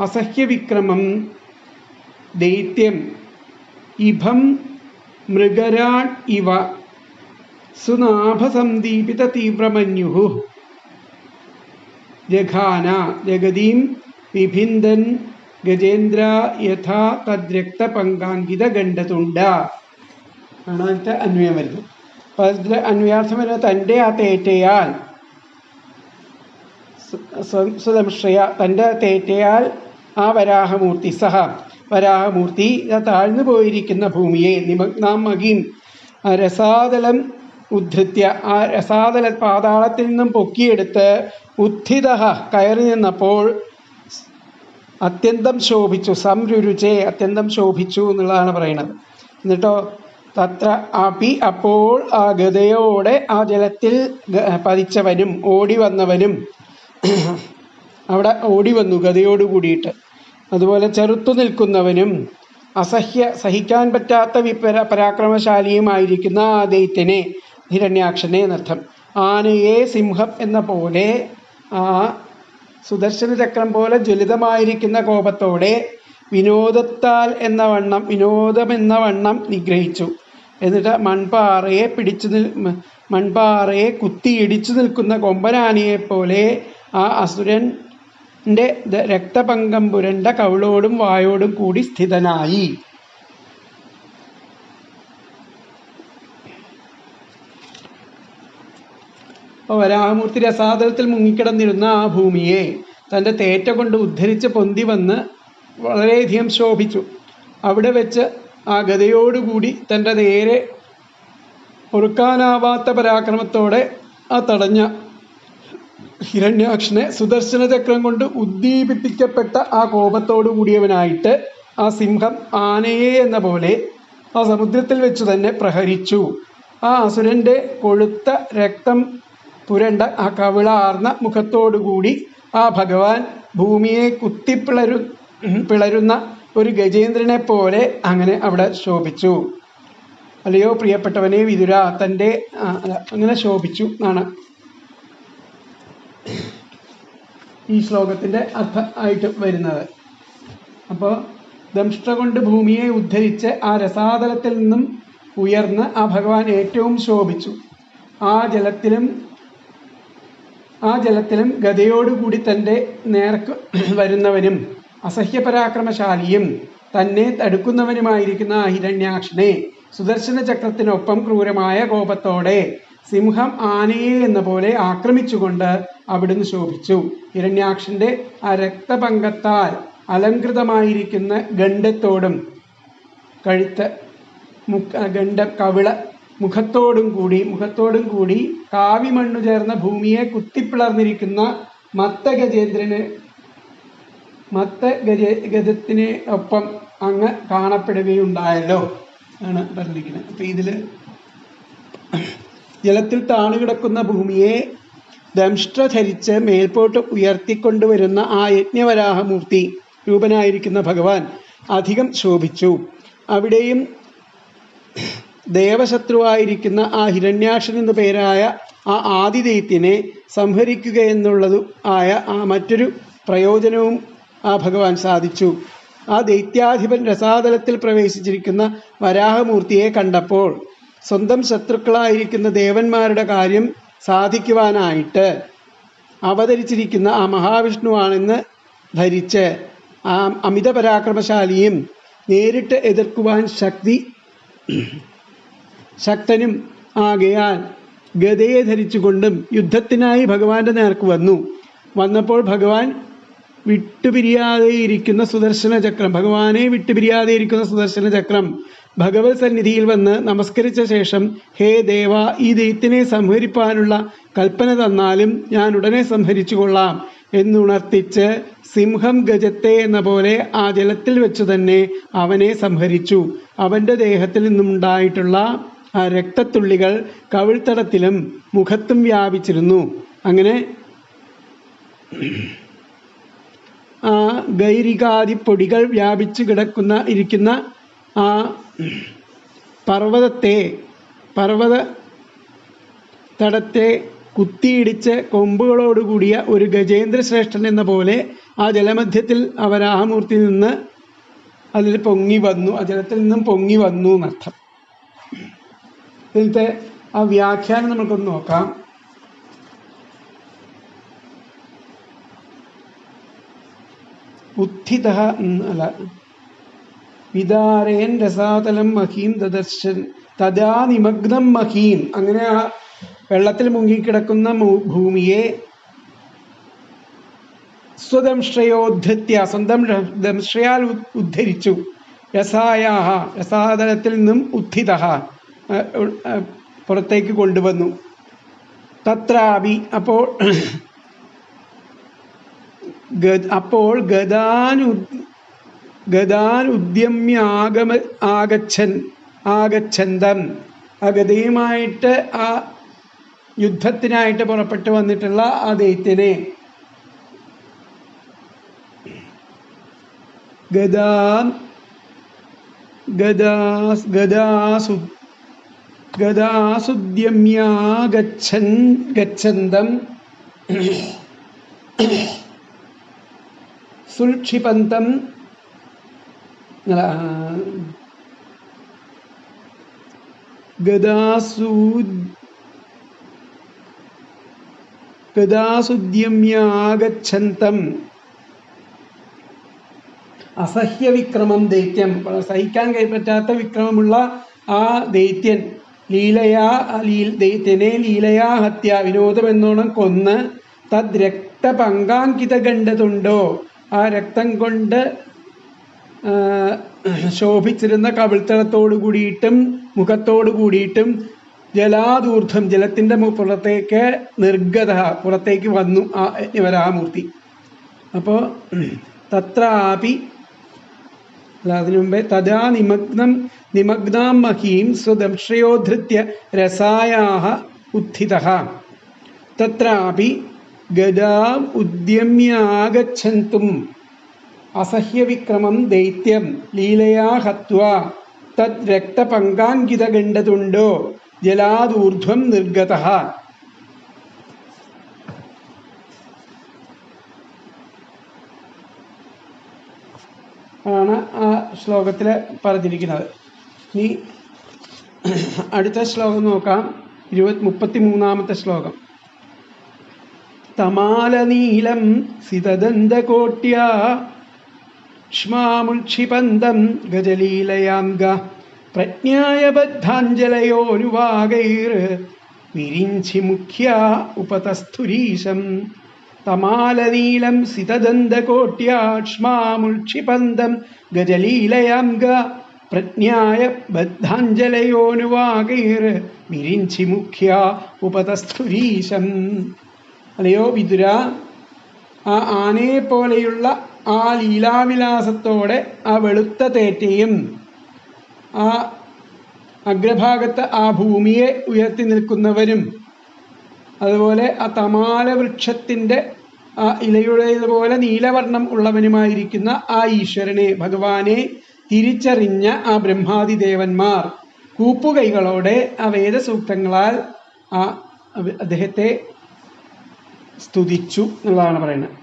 അസഹ്യവിക്രമം ദൈത്യം ഇഭം മൃഗരാട് ഇവ സുനാഭസന്ദീപിത തീവ്രമന്യുഃ ജഘാന ജഗതീം വിഭിന്ദൻ ഗജേന്ദ്ര യഥാ തദ്രക്തപങ്കാങ്കിത ഗണ്ഡതുണ്ട ആണ് അതിൻ്റെ അന്വയം വരുന്നത്. അപ്പോൾ അതിൻ്റെ അന്വയാർത്ഥം വരുന്നത് തൻ്റെ ആ തേറ്റയാൽ സ്വദംശ്രയ തൻ്റെ തേറ്റയാൽ ആ വരാഹമൂർത്തി സഹ വരാഹമൂർത്തി താഴ്ന്നു പോയിരിക്കുന്ന ഭൂമിയെ നിമഗ്നാം മഹീം രസാതലം ഉദ്ധൃത്യ ആ രസാതല പാതാളത്തിൽ നിന്നും പൊക്കിയെടുത്ത് ഉത്ഥിത കയറി നിന്നപ്പോൾ അത്യന്തം ശോഭിച്ചു. സംരുചേ അത്യന്തം ശോഭിച്ചു എന്നുള്ളതാണ് പറയുന്നത്. എന്നിട്ടോ തത്ര അപി അപ്പോൾ ആ ഗതയോടെ ആ ജലത്തിൽ പതിച്ചവനും ഓടി വന്നവനും അവിടെ ഓടി വന്നു ഗതയോട് കൂടിയിട്ട്. അതുപോലെ ചെറുത്തു നിൽക്കുന്നവനും സഹിക്കാൻ പറ്റാത്ത പരാക്രമശാലിയുമായിരിക്കുന്ന ആ ദൈത്യനെ ഹിരണ്യാക്ഷനെ എന്നർത്ഥം. ആനയെ സിംഹം എന്ന പോലെ ആ സുദർശന ചക്രം പോലെ ജ്വലിതമായിരിക്കുന്ന കോപത്തോടെ വിനോദമെന്ന വണ്ണം നിഗ്രഹിച്ചു. എന്നിട്ട് മൺപാറയെ കുത്തിയിടിച്ചു നിൽക്കുന്ന കൊമ്പനാനയെപ്പോലെ ആ അസുരൻ്റെ രക്തപങ്കം പുരണ്ട കവിളോടും വായോടും കൂടി സ്ഥിതനായി. അപ്പോൾ വരാഹമൂർത്തി രസാതലത്തിൽ മുങ്ങിക്കിടന്നിരുന്ന ആ ഭൂമിയെ തൻ്റെ തേറ്റ കൊണ്ട് ഉദ്ധരിച്ച് പൊന്തി വന്ന് വളരെയധികം ശോഭിച്ചു. അവിടെ വെച്ച് ആ ഗതയോടുകൂടി തൻ്റെ നേരെ പൊറുക്കാനാവാത്ത പരാക്രമത്തോടെ ആ തടഞ്ഞ ഹിരണ്യാക്ഷനെ സുദർശന ചക്രം കൊണ്ട് ഉദ്ദീപിപ്പിക്കപ്പെട്ട ആ കോപത്തോടു കൂടിയവനായിട്ട് ആ സിംഹം ആനയെ എന്ന പോലെ ആ സമുദ്രത്തിൽ വെച്ച് തന്നെ പ്രഹരിച്ചു. ആ അസുരൻ്റെ കൊഴുത്ത രക്തം പുരണ്ട ആ കവിളാർന്ന മുഖത്തോടുകൂടി ആ ഭഗവാൻ ഭൂമിയെ പിളരുന്ന ഒരു ഗജേന്ദ്രനെ പോലെ അങ്ങനെ അവിടെ ശോഭിച്ചു. അല്ലയോ പ്രിയപ്പെട്ടവനെ വിതുര, തൻ്റെ അങ്ങനെ ശോഭിച്ചു എന്നാണ് ഈ ശ്ലോകത്തിൻ്റെ അർത്ഥം ആയിട്ട് വരുന്നത്. അപ്പോൾ ദംഷ്ട്ര കൊണ്ട് ഭൂമിയെ ഉദ്ധരിച്ച് ആ രസാതലത്തിൽ നിന്നും ഉയർന്ന് ആ ഭഗവാൻ ഏറ്റവും ശോഭിച്ചു. ആ ജലത്തിലും ഗതയോടുകൂടി തൻ്റെ നേർക്ക് വരുന്നവനും അസഹ്യപരാക്രമശാലിയും തന്നെ തടുക്കുന്നവനുമായിരിക്കുന്ന ആ ഹിരണ്യാക്ഷനെ സുദർശന ചക്രത്തിനൊപ്പം ക്രൂരമായ കോപത്തോടെ സിംഹം ആനയെ എന്ന പോലെ ആക്രമിച്ചുകൊണ്ട് അവിടുന്ന് ശോഭിച്ചു. ഹിരണ്യാക്ഷൻ്റെ ആ രക്തപങ്കത്താൽ അലങ്കൃതമായിരിക്കുന്ന ഗണ്ഡത്തോടും കവിള മുഖത്തോടും കൂടി കാവിമണ്ണു ചേർന്ന ഭൂമിയെ കുത്തിപ്പിളർന്നിരിക്കുന്ന ഗജത്തിന് ഒപ്പം അങ്ങ് കാണപ്പെടുകയുണ്ടായല്ലോ ആണ് പറഞ്ഞിരിക്കുന്നത്. അപ്പം ഇതിൽ ജലത്തിൽ താണുകിടക്കുന്ന ഭൂമിയെ ദംഷ്ട്ര ധരിച്ച് മേൽപോട്ട് ഉയർത്തിക്കൊണ്ടുവരുന്ന ആ യജ്ഞവരാഹമൂർത്തി രൂപനായിരിക്കുന്ന ഭഗവാൻ അധികം ശോഭിച്ചു. അവിടെയും ദേവശത്രുവായിരിക്കുന്ന ആ ഹിരണ്യാക്ഷൻ എന്നു പേരായ ആ ആദിദൈത്യനെ സംഹരിക്കുക എന്നുള്ളതു ആയ ആ മറ്റൊരു പ്രയോജനവും ആ ഭഗവാൻ സാധിച്ചു. ആ ദൈത്യാധിപൻ രസാതലത്തിൽ പ്രവേശിച്ചിരിക്കുന്ന വരാഹമൂർത്തിയെ കണ്ടപ്പോൾ സ്വന്തം ശത്രുക്കളായിരിക്കുന്ന ദേവന്മാരുടെ കാര്യം സാധിക്കുവാനായിട്ട് അവതരിച്ചിരിക്കുന്ന ആ മഹാവിഷ്ണുവാണെന്ന് ധരിച്ച് ആ അമിത പരാക്രമശാലിയും നേരിട്ട് എതിർക്കുവാൻ ശക്തനും ആകയാൽ ഗദയെ ധരിച്ചുകൊണ്ടും യുദ്ധത്തിനായി ഭഗവാന്റെ നേർക്ക് വന്നപ്പോൾ ഭഗവാനെ വിട്ടുപിരിയാതെയിരിക്കുന്ന സുദർശന ചക്രം ഭഗവത് സന്നിധിയിൽ വന്ന് നമസ്കരിച്ച ശേഷം, ഹേ ദേവ, ഈ ദൈത്യനെ സംഹരിപ്പാനുള്ള കൽപ്പന തന്നാലും ഞാൻ ഉടനെ സംഹരിച്ചു കൊള്ളാം എന്നുണർത്തിച്ച് സിംഹം ഗജത്തെ എന്ന പോലെ ആ ജലത്തിൽ വെച്ച് തന്നെ അവനെ സംഹരിച്ചു. അവൻ്റെ ദേഹത്തിൽ നിന്നുണ്ടായിട്ടുള്ള ആ രക്തത്തുള്ളികൾ കവിൾത്തടത്തിലും മുഖത്തും വ്യാപിച്ചിരുന്നു. അങ്ങനെ ആ ഗൈരികാദി പൊടികൾ വ്യാപിച്ചു ഇരിക്കുന്ന ആ പർവ്വത തടത്തെ കുത്തിയിടിച്ച് കൊമ്പുകളോടുകൂടിയ ഒരു ഗജേന്ദ്രശ്രേഷ്ഠൻ എന്ന പോലെ ആ ജലമധ്യത്തിൽ വരാഹമൂർത്തി നിന്ന് അതിൽ പൊങ്ങി വന്നു, ആ ജലത്തിൽ നിന്നും പൊങ്ങി വന്നു എന്നർത്ഥം. ഇതിലത്തെ ആ വ്യാഖ്യാനം നമുക്കൊന്ന് നോക്കാം. ഉത്ഥിത വിദാരേൻ രസാതലം മഹീം ദദർശൻ തദാ നിമഗ്നം മഹീം. അങ്ങനെ ആ വെള്ളത്തിൽ മുങ്ങിക്കിടക്കുന്ന ഭൂമിയെ സ്വദംശ്രയോദ്ധൃത്യ സ്വന്തം ദംശ്രയാൽ ഉദ്ധരിച്ചു. രസായാഹ രസാതലത്തിൽ നിന്നും ഉത്ഥിത പുറത്തേക്ക് കൊണ്ടുവന്നു. തത്രാപി അപ്പോൾ ആഗച്ഛന്തം ആ ഗതയുമായിട്ട് ആ യുദ്ധത്തിനായിട്ട് പുറപ്പെട്ടു വന്നിട്ടുള്ള ആ ദൈത്യനെ ഗച്ഛന്തം സുൽക്ഷിപന്തം ഗദാസുദ്യമ്യാഗച്ഛന്തം അസഹ്യവിക്രമം ദൈത്യം, സഹിക്കാൻ പറ്റാത്ത വിക്രമമുള്ള ആ ദൈത്യൻ ദൈത്യനെ ലീലയാ ഹത്യ വിനോദം എന്നോണം കൊന്ന് തദ് രക്തപങ്കാങ്കിത ഗണ്ഡതുണ്ടോ ആ രക്തം കൊണ്ട് ശോഭിച്ചിരുന്ന കവിൾത്തളത്തോടു കൂടിയിട്ടും മുഖത്തോടു കൂടിയിട്ടും ജലാദൂർധ്വം ജലത്തിൻ്റെ പുറത്തേക്ക് നിർഗത പുറത്തേക്ക് വന്നു ആ വരാമൂർത്തി. അപ്പോൾ തത്രാപി അതിനു മുമ്പേ തഥാ നിമഗ്നാം മഹീം സ്വദംശ്രയോധൃത്യ രസായാഹ ഉത്ഥിതഃ തത്രാപി ഗദാം ഉദ്യമ്യാഗച്ഛന്തും അസഹ്യവിക്രമം ദൈത്യം ലീലയാ ഹത്വാ തദ് രക്തപങ്കാങ്കിതഗണ്ഡതുണ്ടോ ജലാദൂർധ്വം നിർഗതഃ. ആണ് ആ ശ്ലോകത്തിൽ പറഞ്ഞിരിക്കുന്നത്. ഇനി അടുത്ത ശ്ലോകം നോക്കാം. 33-ാമത്തെ ശ്ലോകം. തമാലനീലം സിതദന്തകോട്ട്യാ ക്ഷ്മാമുൽക്ഷിപന്തം ഗജലീലയാംഗ പ്രജ്ഞായ ബദ്ധാഞ്ജലയോനുവാഗൈർ വിരിഞ്ചി മുഖ്യ ഉപതസ്ഥുരീശം. തമാലനീലം സിതദന്തകോട്ട്യാ ക്ഷ്മാമുൽക്ഷിപന്തം ഗജലീലയാംഗ പ്രജ്ഞായ ബദ്ധാഞ്ജലയോനുവാഗൈർ വിരിഞ്ചി മുഖ്യ ഉപതസ്ഥുരീശം. അല്ലയോ വിതുര, ആ ആനയെ പോലെയുള്ള ആ ലീലാവിലാസത്തോടെ ആ വെളുത്ത തേറ്റയും ആ അഗ്രഭാഗത്ത് ആ ഭൂമിയെ ഉയർത്തി നിൽക്കുന്നവരും അതുപോലെ ആ തമാല വൃക്ഷത്തിൻ്റെ ആ ഇലയുടേതുപോലെ നീലവർണ്ണം ഉള്ളവനുമായിരിക്കുന്ന ആ ഈശ്വരനെ ഭഗവാനെ തിരിച്ചറിഞ്ഞ ആ ബ്രഹ്മാദിദേവന്മാർ കൂപ്പുകൈകളോടെ ആ വേദസൂക്തങ്ങളാൽ ആ അദ്ദേഹത്തെ സ്തുതിച്ചു എന്നുള്ളതാണ് പറയുന്നത്.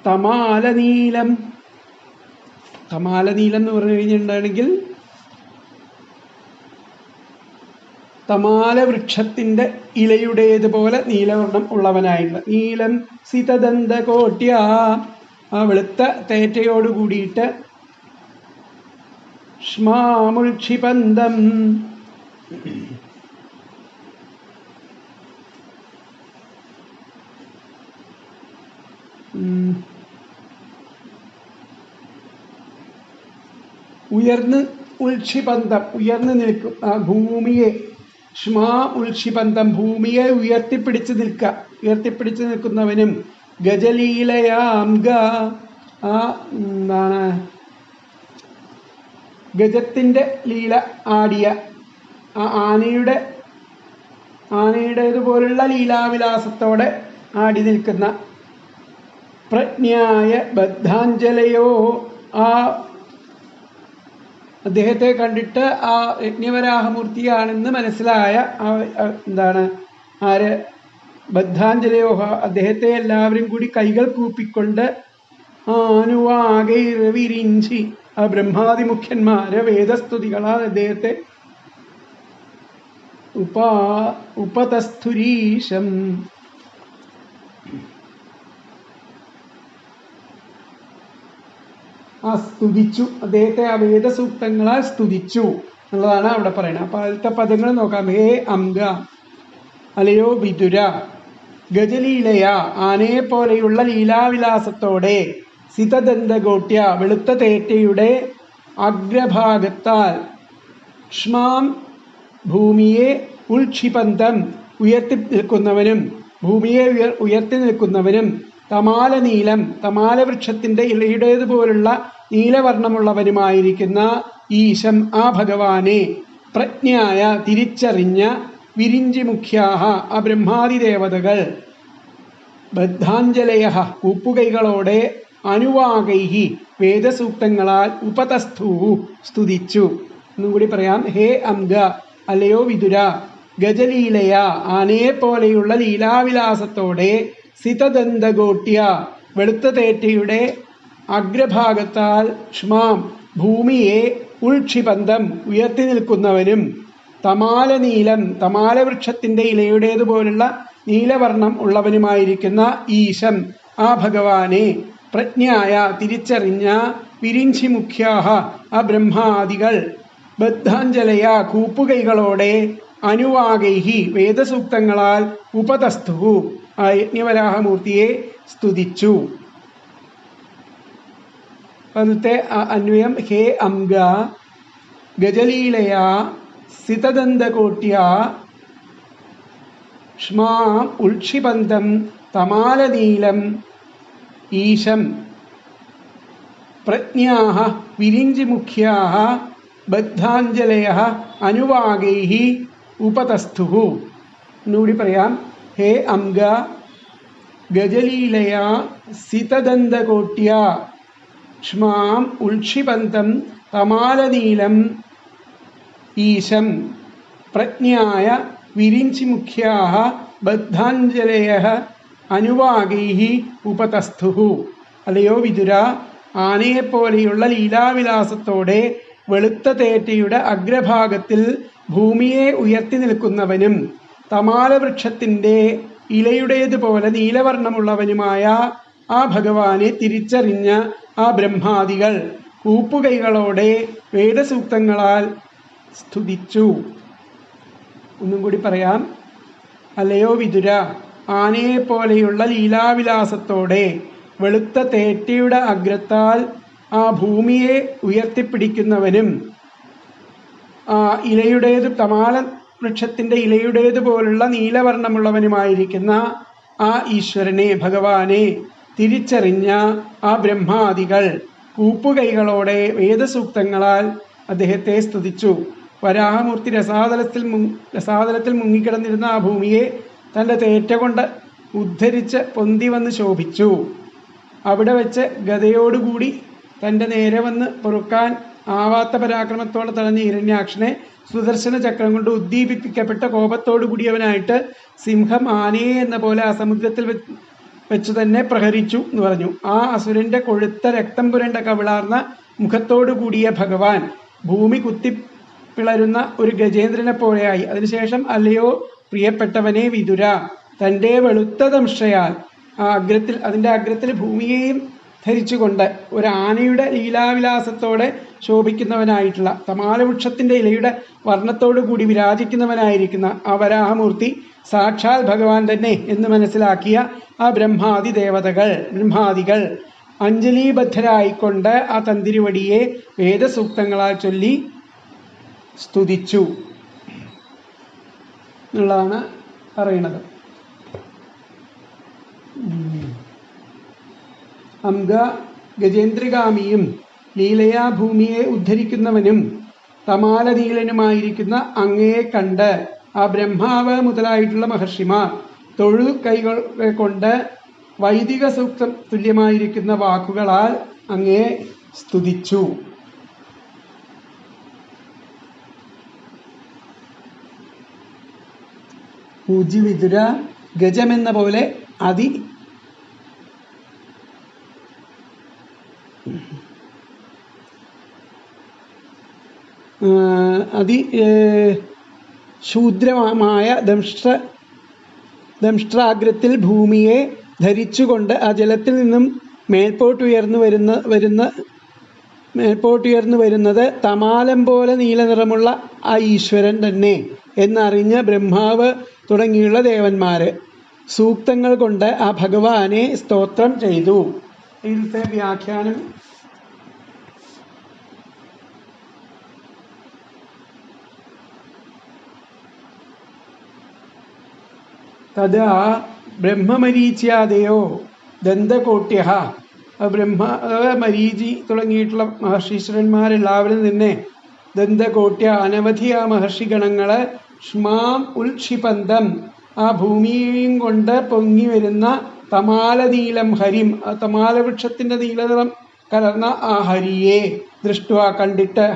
തമാലനീലം എന്ന് പറഞ്ഞു കഴിഞ്ഞിട്ടുണ്ടെങ്കിൽ തമാല വൃക്ഷത്തിൻ്റെ ഇലയുടേതുപോലെ നീലവർണ്ണം ഉള്ളവനായിട്ടുള്ള നീലം സിതദന്തകോട്ട്യ ആ വെളുത്ത തേറ്റയോട് കൂടിയിട്ട് ക്ഷ്മാമുൽക്ഷിപന്തം ഉയർന്നു നിൽക്കും ആ ഭൂമിയെ. ക്ഷ്മാ ഉൽക്ഷിപന്തം ഭൂമിയെ ഉയർത്തിപ്പിടിച്ച് നിൽക്കുന്നവനും ഗജലീലയാംഗ ആ എന്താണ് ഗജത്തിൻ്റെ ലീല ആടിയ ആ ആനയുടേതുപോലുള്ള ലീലാവിലാസത്തോടെ ആടി നിൽക്കുന്ന പ്രജ്ഞായ ബദ്ധാഞ്ജലയോ ആ അദ്ദേഹത്തെ കണ്ടിട്ട് ആ യജ്ഞവരാഹമൂർത്തിയാണെന്ന് മനസ്സിലായ എന്താണ് ആര് ബദ്ധാഞ്ജലയോഹ അദ്ദേഹത്തെ എല്ലാവരും കൂടി കൈകൾ കൂപ്പിക്കൊണ്ട് ആനുവാകൈർ വിരിഞ്ചി ആ ബ്രഹ്മാദിമുഖ്യന്മാരെ വേദസ്തുതികളാൽ അദ്ദേഹത്തെ ഉപതസ്ഥുരീശം സ്തുതിച്ചു. അദ്ദേഹത്തെ ആ വേദസൂക്തങ്ങളാൽ സ്തുതിച്ചു എന്നുള്ളതാണ് അവിടെ പറയുന്നത്. അപ്പോൾ ആദ്യത്തെ പദങ്ങൾ നോക്കാം. ഹേ അംഗ, അല്ലയോ വിതുര, ഗജലീലയ ആനയെപ്പോലെയുള്ള ലീലാവിലാസത്തോടെ സിതദന്തഗോട്യ വെളുത്ത തേറ്റയുടെ അഗ്രഭാഗത്താൽ ക്ഷ്മാം ഭൂമിയെ ഉൾക്ഷിപന്തം ഉയർത്തി നിൽക്കുന്നവനും ഭൂമിയെ ഉയർത്തി നിൽക്കുന്നവനും തമാലനീലം തമാലവൃക്ഷത്തിന്റെ ഇലയുടേതുപോലുള്ള നീലവർണ്ണമുള്ളവനുമായിരിക്കുന്ന ഈശം ആ ഭഗവാനെ പ്രജ്ഞായ തിരിച്ചറിഞ്ഞ വിരിഞ്ചിമുഖ്യാഹ ആ ബ്രഹ്മാദിദേവതകൾ ബദ്ധാഞ്ജലയ കൂപ്പുകൈകളോടെ അനുവാകൈഹി വേദസൂക്തങ്ങളാൽ ഉപതസ്ഥൂ സ്തുതിച്ചു. ഒന്നും കൂടി പറയാം. ഹേ അംഗ അല്ലയോ വിതുര, ഗജലീലയ ആനയെപ്പോലെയുള്ള ലീലാവിലാസത്തോടെ സിതദന്തഗോട്യ വെളുത്ത തേറ്റയുടെ അഗ്രഭാഗത്താൽ ക്ഷ്മാം ഭൂമിയെ ഉൾക്ഷിപന്തം ഉയർത്തി നിൽക്കുന്നവനും തമാലനീലം തമാലവൃക്ഷത്തിന്റെ ഇലയുടേതുപോലുള്ള നീലവർണ്ണം ഉള്ളവനുമായിരിക്കുന്ന ഈശം ആ ഭഗവാനെ പ്രജ്ഞായ തിരിച്ചറിഞ്ഞ വിരിഞ്ചിമുഖ്യാഹ ആ ബ്രഹ്മാദികൾ ബദ്ധാഞ്ജലയ കൂപ്പുകൈകളോടെ അനുവാകൈഹി വേദസൂക്തങ്ങളാൽ ഉപതസ്ഥു ആ യജ്ഞവരാഹമൂർത്തിയെ സ്തുതിച്ചു. അന്നത്തെ അന്വയം. ഹേ അംഗ ഗജലീലയ സിതദന്തകോട്യ ക്ഷ്മാം ഉൾക്ഷിപന്തം തമാലനീലം ഈശം പ്രജ്ഞാഃ വിരിഞ്ചിമുഖ്യാഃ ബദ്ധാഞ്ജലയഃ അനുവാകൈഃ ഉപതസ്ഥുഃ. എന്നൂടി പറയാം. ഹേ അംഗ ഗജലീലയ സിതദന്തകോട്യ ക്ഷ്മാം ഉൾക്ഷിപന്തം തമാലനീലം ഈശം പ്രജ്ഞായ വിരിഞ്ചിമുഖ്യാഃ ബദ്ധാഞ്ജലയഃ അനുവാകൈഃ ഉപതസ്ഥുഃ. അല്ലയോ വിതുര, ആനയെപ്പോലെയുള്ള ലീലാവിലാസത്തോടെ വെളുത്ത തേറ്റയുടെ അഗ്രഭാഗത്തിൽ ഭൂമിയെ ഉയർത്തി നിൽക്കുന്നവനും തമാലവൃക്ഷത്തിൻ്റെ ഇലയുടേതുപോലെ നീലവർണ്ണമുള്ളവനുമായ ആ ഭഗവാനെ തിരിച്ചറിഞ്ഞ ആ ബ്രഹ്മാദികൾ കൂപ്പുകൈകളോടെ വേദസൂക്തങ്ങളാൽ സ്തുതിച്ചു. ഒന്നും കൂടി പറയാം. അല്ലയോ വിതുര, ആനയെപ്പോലെയുള്ള ലീലാവിലാസത്തോടെ വെളുത്ത തേറ്റയുടെ അഗ്രത്താൽ ആ ഭൂമിയെ ഉയർത്തിപ്പിടിക്കുന്നവനും തമാല വൃക്ഷത്തിൻ്റെ ഇലയുടേതുപോലുള്ള നീലവർണ്ണമുള്ളവനുമായിരിക്കുന്ന ആ ഈശ്വരനെ ഭഗവാനെ തിരിച്ചറിഞ്ഞ ആ ബ്രഹ്മാദികൾ കൂപ്പുകൈകളോടെ വേദസൂക്തങ്ങളാൽ അദ്ദേഹത്തെ സ്തുതിച്ചു. വരാഹമൂർത്തി രസാതലത്തിൽ മുങ്ങിക്കിടന്നിരുന്ന ആ ഭൂമിയെ തൻ്റെ തേറ്റ കൊണ്ട് ഉദ്ധരിച്ച് പൊന്തി വന്ന് ശോഭിച്ചു. അവിടെ വെച്ച് ഗദയോടുകൂടി തൻ്റെ നേരെ വന്ന് പൊറുക്കാൻ ആവാത്ത പരാക്രമത്തോടെ തടഞ്ഞ ഹിരണ്യാക്ഷനെ സുദർശന ചക്രം കൊണ്ട് ഉദ്ദീപിപ്പിക്കപ്പെട്ട കോപത്തോടു കൂടിയവനായിട്ട് സിംഹം ആനയെ എന്ന പോലെ ആ സമുദ്രത്തിൽ വെച്ച് തന്നെ പ്രഹരിച്ചു എന്ന് പറഞ്ഞു. ആ അസുരന്റെ കൊഴുത്ത രക്തം പുരണ്ട കവിളാർന്ന മുഖത്തോടു കൂടിയ ഭഗവാൻ ഭൂമി കുത്തിപ്പിളരുന്ന ഒരു ഗജേന്ദ്രനെ പോലെയായി. അതിനുശേഷം അല്ലയോ പ്രിയപ്പെട്ടവനെ വിതുര, തൻ്റെ വെളുത്ത ദംഷ്ടയാൽ അതിൻ്റെ അഗ്രത്തിൽ ഭൂമിയെയും ധരിച്ചുകൊണ്ട് ഒരു ആനയുടെ ലീലാവിലാസത്തോടെ ശോഭിക്കുന്നവനായിട്ടുള്ള തമാലവൃക്ഷത്തിൻ്റെ ഇലയുടെ വർണ്ണത്തോടു കൂടി വിരാജിക്കുന്നവനായിരിക്കുന്ന ആ വരാഹമൂർത്തി സാക്ഷാൽ ഭഗവാൻ തന്നെ എന്ന് മനസ്സിലാക്കിയ ആ ബ്രഹ്മാദികൾ അഞ്ജലീബദ്ധരായിക്കൊണ്ട് ആ തന്തിരുവടിയെ വേദസൂക്തങ്ങളാൽ ചൊല്ലി സ്തുതിച്ചു എന്നുള്ളതാണ് പറയുന്നത്. അംഗ ഗജേന്ദ്രഗാമിയും ലീലയാ ഭൂമിയെ ഉദ്ധരിക്കുന്നവനും തമാലനീലനുമായിരിക്കുന്ന അങ്ങയെ കണ്ട് ആ ബ്രഹ്മാവ് മുതലായിട്ടുള്ള മഹർഷിമാർ തൊഴു കൈകൾ കൊണ്ട് വൈദിക സൂക്തം തുല്യമായിരിക്കുന്ന വാക്കുകളാൽ അങ്ങയെ സ്തുതിച്ചു. പൂജ്യവിതുര, ഗജമെന്ന പോലെ ശൂദ്രമായ ദംഷ്ട്രാഗ്രത്തിൽ ഭൂമിയെ ധരിച്ചുകൊണ്ട് ആ ജലത്തിൽ നിന്നും മേൽപോട്ടുയർന്നു വരുന്നത് തമാലം പോലെ നീലനിറമുള്ള ആ ഈശ്വരൻ തന്നെ എന്നറിഞ്ഞ ബ്രഹ്മാവ് തുടങ്ങിയുള്ള ദേവന്മാർ സൂക്തങ്ങൾ കൊണ്ട് ആ ഭഗവാനെ സ്തോത്രം ചെയ്തു. ഇതിലത്തെ വ്യാഖ്യാനം തഥാ ബ്രഹ്മമരീച്യാദയോ ദന്തകോട്യ മരീചി തുടങ്ങിയിട്ടുള്ള മഹർഷീശ്വരന്മാരെല്ലാവരും തന്നെ ദന്തകോട്യ അനവധി ആ മഹർഷിഗണങ്ങള് ക്ഷ്മാം ഉൽക്ഷിപന്തം ആ ഭൂമിയെയും കൊണ്ട് പൊങ്ങി വരുന്ന തമാലനീലം ഹരിം ആ തമാലവൃക്ഷത്തിന്റെ നീലനിറം കലർന്ന ആ ഹരിയെ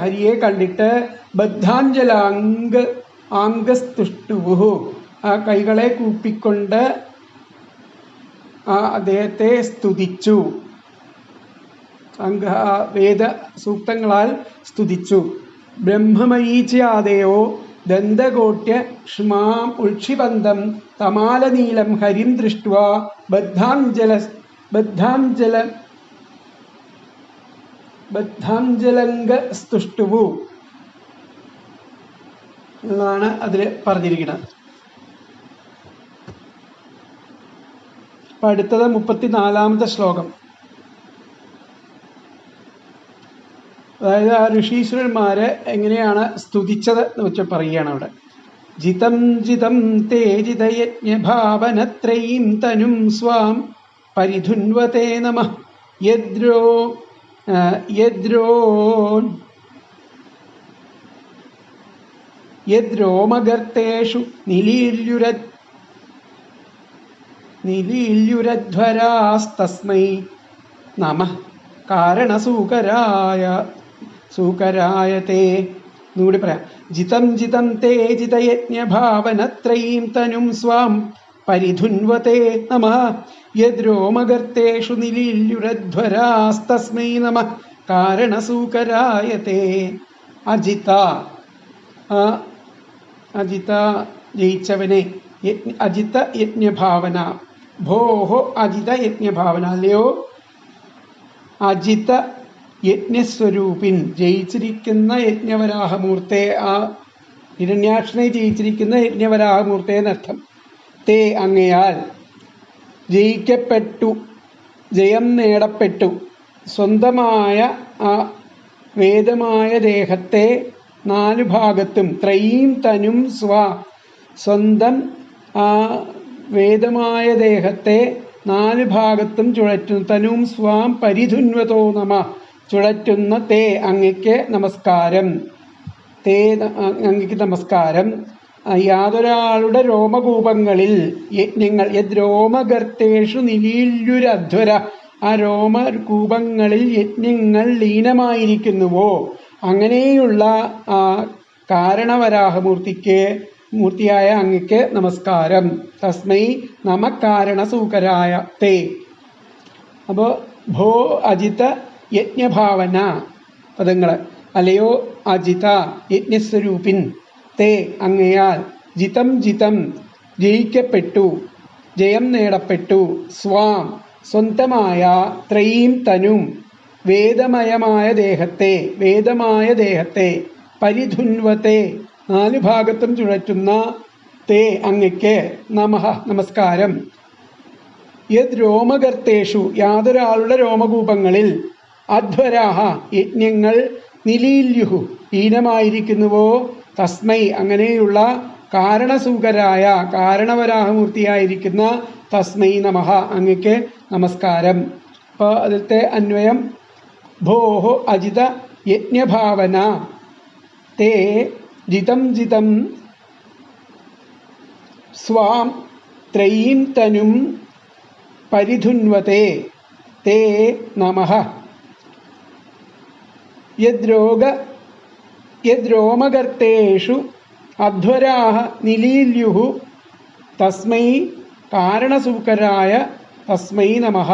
ഹരിയെ കണ്ടിട്ട് ബദ്ധാഞ്ജലാംഗ ആംഗസ്തുഷ്ടുവുഹു ആ കൈകളെ കൂപ്പിക്കൊണ്ട് ആ അദ്ദേഹത്തെ സ്തുതിച്ചു. വേദ സൂക്തങ്ങളാൽ സ്തുതിച്ചു. ബ്രഹ്മമരീച്യാദയോ ദന്തകോട്യ ക്ഷ്മാം ഉൽക്ഷിപന്തം തമാലനീലം ഹരിം ദൃഷ്ട്വാ ബദ്ധാഞ്ജലംഗസ്തുഷ്ടുവു എന്നാണ് അതിൽ പറഞ്ഞിരിക്കുന്നത്. അപ്പം അടുത്തത് 34-ാമത്തെ ശ്ലോകം. അതായത് ആ ഋഷീശ്വരന്മാരെ എങ്ങനെയാണ് സ്തുതിച്ചത് എന്ന് വെച്ചാൽ പറയുകയാണ് അവിടെ. ജിതം ജിതം തേ ജിതയജ്ഞഭാവനത്രയീം തനും സ്വാം പരിധുൻവതേ നമഃ യദ്രോമഗർത്തേഷു നിലീല്യുരധ്വരാസ്തസ്മൈ നമഃ കാരണസൂകരായതേ. എന്നുകൂടി പറയാം. ജിതം ജിതം തേ ജിതയജ്ഞഭാവനത്രയീം തനും സ്വാം പരിധുൻവതേ നമഃ യദ്രോമഗർത്തേഷു നിലീല്യുരധ്വരാസ്തസ്മൈ നമഃ കാരണസൂകരായതേ. അജിത ജയിച്ചവനെ, അജിത യജ്ഞഭാവന, ഭോഹോ അജിത യജ്ഞഭാവന, അല്ലയോ അജിത യജ്ഞസ്വരൂപിൻ, ജയിച്ചിരിക്കുന്ന യജ്ഞവരാഹമൂർത്തെ, ആ ഹിരണ്യാക്ഷനെ ജയിച്ചിരിക്കുന്ന യജ്ഞവരാഹമൂർത്തെ എന്നർത്ഥം. തേ അങ്ങയാൽ ജയിക്കപ്പെട്ടു, ജയം നേടപ്പെട്ടു, സ്വന്തമായ ആ വേദമായ ദേഹത്തെ നാലു ഭാഗത്തും, ത്രയീം തനും സ്വ, സ്വന്തം ആ വേദമായ ദേഹത്തെ നാല് ഭാഗത്തും ചുഴറ്റുന്നു. തനും സ്വാം പരിധുന്വതോ നമ, ചുഴറ്റുന്ന തേ അങ്ങയ്ക്ക് നമസ്കാരം. തേ അങ്ങയ്ക്ക് നമസ്കാരം. യാതൊരാളുടെ രോമകൂപങ്ങളിൽ യജ്ഞങ്ങൾ, രോമഗർത്തേഷു നിലീല്യുരധ്വര, ആ രോമകൂപങ്ങളിൽ യജ്ഞങ്ങൾ ലീനമായിരിക്കുന്നുവോ അങ്ങനെയുള്ള ആ കാരണവരാഹമൂർത്തിക്ക്, മൂർത്തിയായ അങ്ങയ്ക്ക് നമസ്കാരം. തസ്മൈ നമകാരണസൂകരായ തേ. അപ്പോൾ ഭോ അജിത യജ്ഞഭാവന പദങ്ങൾ. അല്ലയോ അജിത യജ്ഞസ്വരൂപിൻ, തേ അങ്ങയാൽ, ജിതം ജിതം ജയിക്കപ്പെട്ടു, ജയം നേടപ്പെട്ടു, സ്വാം സ്വന്തമായ, ത്രയീം തനും വേദമയമായ ദേഹത്തെ, പരിധുൻവത്തെ നാലു ഭാഗത്തും ചുഴറ്റുന്ന തേ അങ്ങയ്ക്ക് നമഃ നമസ്കാരം. യത് രോമഗർത്തേഷു യാതൊരാളുടെ രോമകൂപങ്ങളിൽ, അധ്വരാഹ യജ്ഞങ്ങൾ, നിലീല്യുഹു ഹീനമായിരിക്കുന്നുവോ, തസ്മൈ അങ്ങനെയുള്ള കാരണസൂകരായ കാരണവരാഹമൂർത്തിയായിരിക്കുന്ന തസ്മൈ നമഃ അങ്ങയ്ക്ക് നമസ്കാരം. അപ്പോൾ അതിലത്തെ അന്വയം ഭോഹോ അജിത യജ്ഞഭാവന തേ ജിതം ജിതം സ്വാം ത്രയീം തനും പരിധുന്വതേ തേ നമഃ യദ്രോമഗർത്തേഷു അധ്വരാഹ നിലീല്യുഹു തസ്മൈ കാരണസൂകരായ തസ്മൈ നമഃ.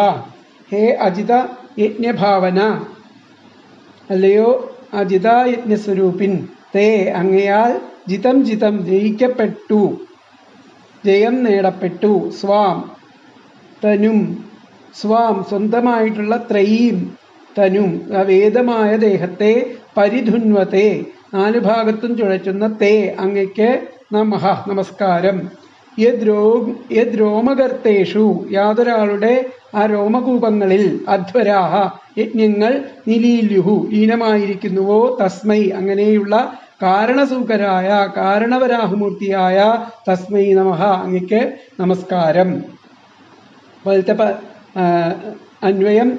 ഹേ അജിത യജ്ഞഭാവന, അല്ലയോ അജിത യജ്ഞസ്വരൂപിൻ, തേ അങ്ങയാൽ, ജിതം ജിതം ജയിക്കപ്പെട്ടു, ജയം നേടപ്പെട്ടു, സ്വാം തനും സ്വാം സ്വന്തമായിട്ടുള്ള, ത്രയീം തനും വേദമായ ദേഹത്തെ, പരിധുന്വത്തെ നാലു ഭാഗത്തും ചുഴറ്റുന്ന തേ അങ്ങയ്ക്ക് നമഃ നമസ്കാരം. യദ്രോമഗർത്തേഷു യാതൊരാളുടെ ആ രോമകൂപങ്ങളിൽ അധ്വരാഹ യജ്ഞങ്ങൾ നിലീല്യുഹു ലീനമായിരിക്കുന്നുവോ തസ്മൈ അങ്ങനെയുള്ള കാരണസൂകരായ കാരണവരാഹമൂർത്തിയായ തസ്മൈ നമഃ അങ്ങക്ക് നമസ്കാരം. അന്വയം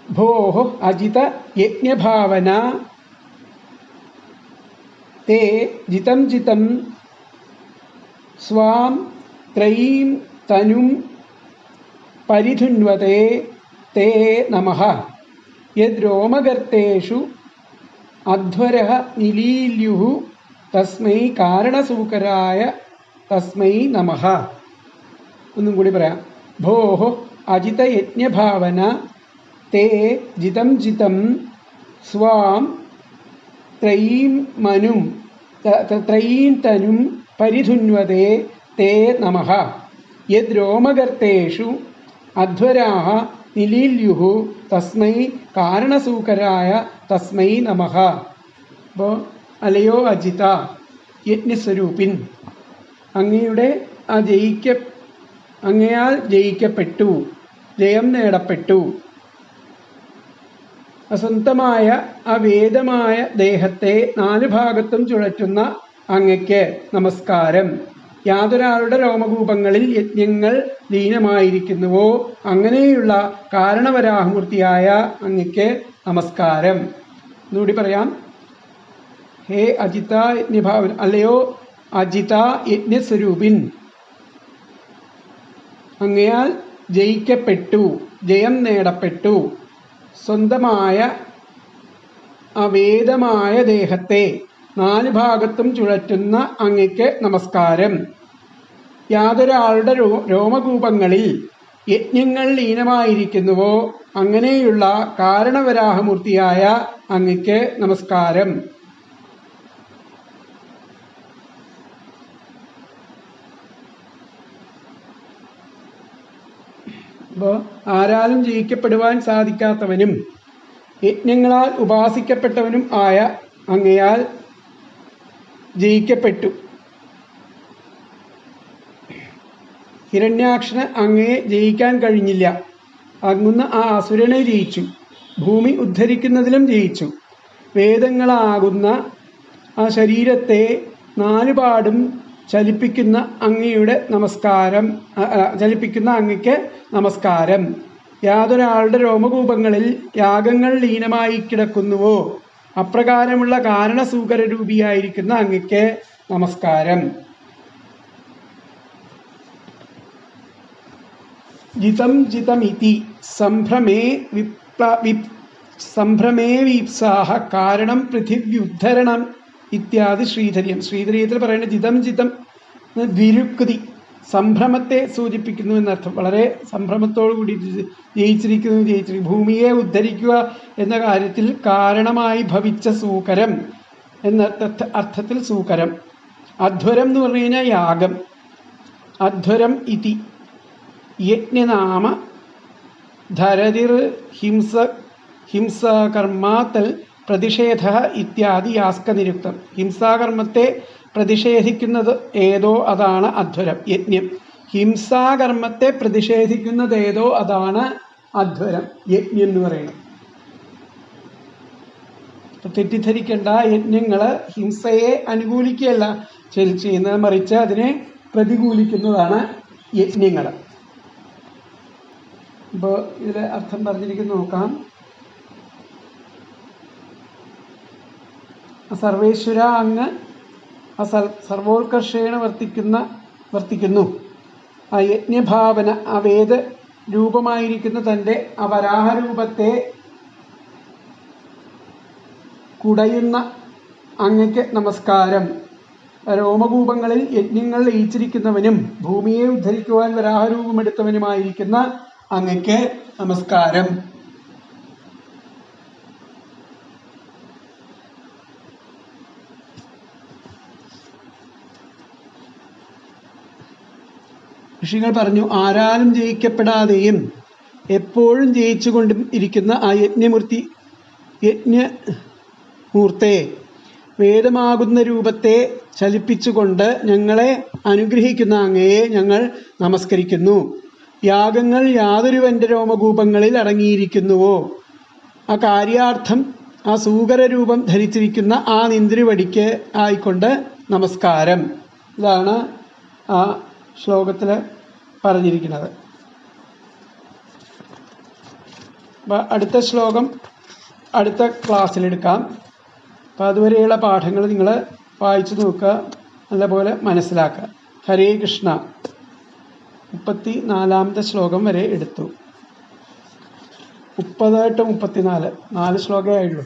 ഭോഃ അജിത യജ്ഞഭാവന തേ ജിതം ജിതം സ്വാം ത്രയീം തനും പരിധുന്വതേ തേ നമഃ. യദ്രോമഗർത്തേഷു അധ്വരഃ നിലീല്യുഃ തസ്മൈ കാരണസൂകരായ തസ്മൈ നമഃ. ഒന്നും കൂടി പറയാം. ഭോഃ അജിത യജ്ഞഭാവന തേ ജിതം ജിതം സ്വാം ത്രയീം തനും പരിധുന്വതേ തേ നമഃ. യദ്രോമഗർത്തേഷു അധ്വരാഃ നിലീല്യുഃ തസ്മൈ കാരണസൂകരായ തസ്മൈ നമഃ. അപ്പോൾ അലയോ അജിത യജ്ഞസ്വരൂപിൻ, അങ്ങയാൽ ജയിക്കപ്പെട്ടു, ജയം നേടപ്പെട്ടു. അസന്തമായ അവേദമായ ദേഹത്തെ 4 ഭാഗത്തും ചുഴറ്റുന്ന അങ്ങയ്ക്ക് നമസ്കാരം. യാതൊരാളുടെ രോമകൂപങ്ങളിൽ യജ്ഞങ്ങൾ ലീനമായിരിക്കുന്നുവോ അങ്ങനെയുള്ള കാരണവരാഹമൂർത്തിയായ അങ്ങയ്ക്ക് നമസ്കാരം. എന്നുകൂടി പറയാം. ഹേ അജിത യജ്ഞഭാവൻ, അല്ലയോ അജിത യജ്ഞസ്വരൂപിൻ, അങ്ങയാൽ ജയിക്കപ്പെട്ടു, ജയം നേടപ്പെട്ടു. സ്വന്തമായ അവേദമായ ദേഹത്തെ 4 ഭാഗത്തും ചുഴറ്റുന്ന അങ്ങയ്ക്ക് നമസ്കാരം. യാതൊരാളുടെ രോമകൂപങ്ങളിൽ യജ്ഞങ്ങൾ ലീനമായിരിക്കുന്നുവോ അങ്ങനെയുള്ള കാരണവരാഹമൂർത്തിയായ അങ്ങയ്ക്ക് നമസ്കാരം. അപ്പോൾ ആരാലും ജയിക്കപ്പെടുവാൻ സാധിക്കാത്തവനും യജ്ഞങ്ങളാൽ ഉപാസിക്കപ്പെട്ടവനും ആയ അങ്ങയാൽ ജയിക്കപ്പെട്ടു. ഹിരണ്യാക്ഷന് അങ്ങയെ ജയിക്കാൻ കഴിഞ്ഞില്ല. അങ്ങുന്ന ആ അസുരനെ ജയിച്ചു. ഭൂമി ഉദ്ധരിക്കുന്നതിലും ജയിച്ചു. വേദങ്ങളാകുന്ന ആ ശരീരത്തെ 4 പാടും ചലിപ്പിക്കുന്ന അങ്ങയ്ക്ക് നമസ്കാരം. യാതൊരാളുടെ രോമകൂപങ്ങളിൽ യാഗങ്ങൾ ലീനമായി കിടക്കുന്നുവോ അപ്രകാരമുള്ള കാരണസൂകരരൂപിയായിരിക്കുന്ന അങ്ങയ്ക്ക് നമസ്കാരം. ജിതം ജിതമിതി സംഭ്രമേ വീപ്സാഹ കാരണം പൃഥിവ്യുദ്ധരണം ഇത്യാദി ശ്രീധര്യം. ശ്രീധര്യത്തിൽ പറയുന്ന ജിതം ജിതം ദ്വിരുക്തി, സംഭ്രമത്തെ സൂചിപ്പിക്കുന്നു എന്നർത്ഥം. വളരെ സംഭ്രമത്തോടു കൂടി ജയിച്ചിരിക്കുന്നു. ഭൂമിയെ ഉദ്ധരിക്കുക എന്ന കാര്യത്തിൽ കാരണമായി ഭവിച്ച സൂകരം എന്ന അർത്ഥത്തിൽ സൂകരം. അധ്വരം എന്ന് പറഞ്ഞു കഴിഞ്ഞാൽ യാഗം. അധ്വരം ഇതി യജ്ഞനാമ ധരതിർ ഹിംസാകർമാതൽ പ്രതിഷേധ ഇത്യാദി യാസ്കനിരുക്തം. ഹിംസാകർമ്മത്തെ പ്രതിഷേധിക്കുന്നത് ഏതോ അതാണ് അധ്വരം, യജ്ഞം. ഹിംസാകർമ്മത്തെ പ്രതിഷേധിക്കുന്നത് ഏതോ അതാണ് അധ്വരം, യജ്ഞം എന്ന് പറയുന്നത്. തെറ്റിദ്ധരിക്കേണ്ട, യജ്ഞങ്ങള് ഹിംസയെ അനുകൂലിക്കുകയല്ല ചെയ്യുന്നത്, മറിച്ച് അതിനെ പ്രതികൂലിക്കുന്നതാണ് യജ്ഞങ്ങൾ. ഇപ്പോൾ ഇതിലെ അർത്ഥം പറഞ്ഞിരിക്കുന്നു നോക്കാം. സർവേശ്വര അങ്ങ് സർവോത്കർഷേണ വർത്തിക്കുന്നു. ആ യജ്ഞഭാവന, ആ വേദ രൂപമായിരിക്കുന്ന തൻ്റെ ആ വരാഹരൂപത്തെ കുടയുന്ന അങ്ങയ്ക്ക് നമസ്കാരം. രോമകൂപങ്ങളിൽ യജ്ഞങ്ങൾ ലയിച്ചിരിക്കുന്നവനും ഭൂമിയെ ഉദ്ധരിക്കുവാൻ വരാഹരൂപമെടുത്തവനുമായിരിക്കുന്ന അങ്ങയ്ക്ക് നമസ്കാരം. ഋഷികൾ പറഞ്ഞു, ആരാലും ജയിക്കപ്പെടാതെയും എപ്പോഴും ജയിച്ചുകൊണ്ടും ഇരിക്കുന്ന ആ യജ്ഞമൂർത്തെ വേദമാകുന്ന രൂപത്തെ ചലിപ്പിച്ചുകൊണ്ട് ഞങ്ങളെ അനുഗ്രഹിക്കുന്ന അങ്ങയെ ഞങ്ങൾ നമസ്കരിക്കുന്നു. യാഗങ്ങൾ യാതൊരുവന്റെ രോമകൂപങ്ങളിൽ അടങ്ങിയിരിക്കുന്നുവോ ആ കാര്യാർത്ഥം ആ സൂകരരൂപം ധരിച്ചിരിക്കുന്ന ആ നിന്ദ്രിവടിക്ക് ആയിക്കൊണ്ട് നമസ്കാരം. ഇതാണ് ആ ശ്ലോകത്തിൽ പറഞ്ഞിരിക്കുന്നത്. അപ്പം അടുത്ത ശ്ലോകം അടുത്ത ക്ലാസ്സിലെടുക്കാം. അപ്പം അതുവരെയുള്ള പാഠങ്ങൾ നിങ്ങൾ വായിച്ചു നോക്കുക, നല്ലപോലെ മനസ്സിലാക്കുക. ഹരേ കൃഷ്ണ. 34-ാമത്തെ ശ്ലോകം വരെ എടുത്തു. 30 to 34 4 ശ്ലോകമേ ആയുള്ളൂ.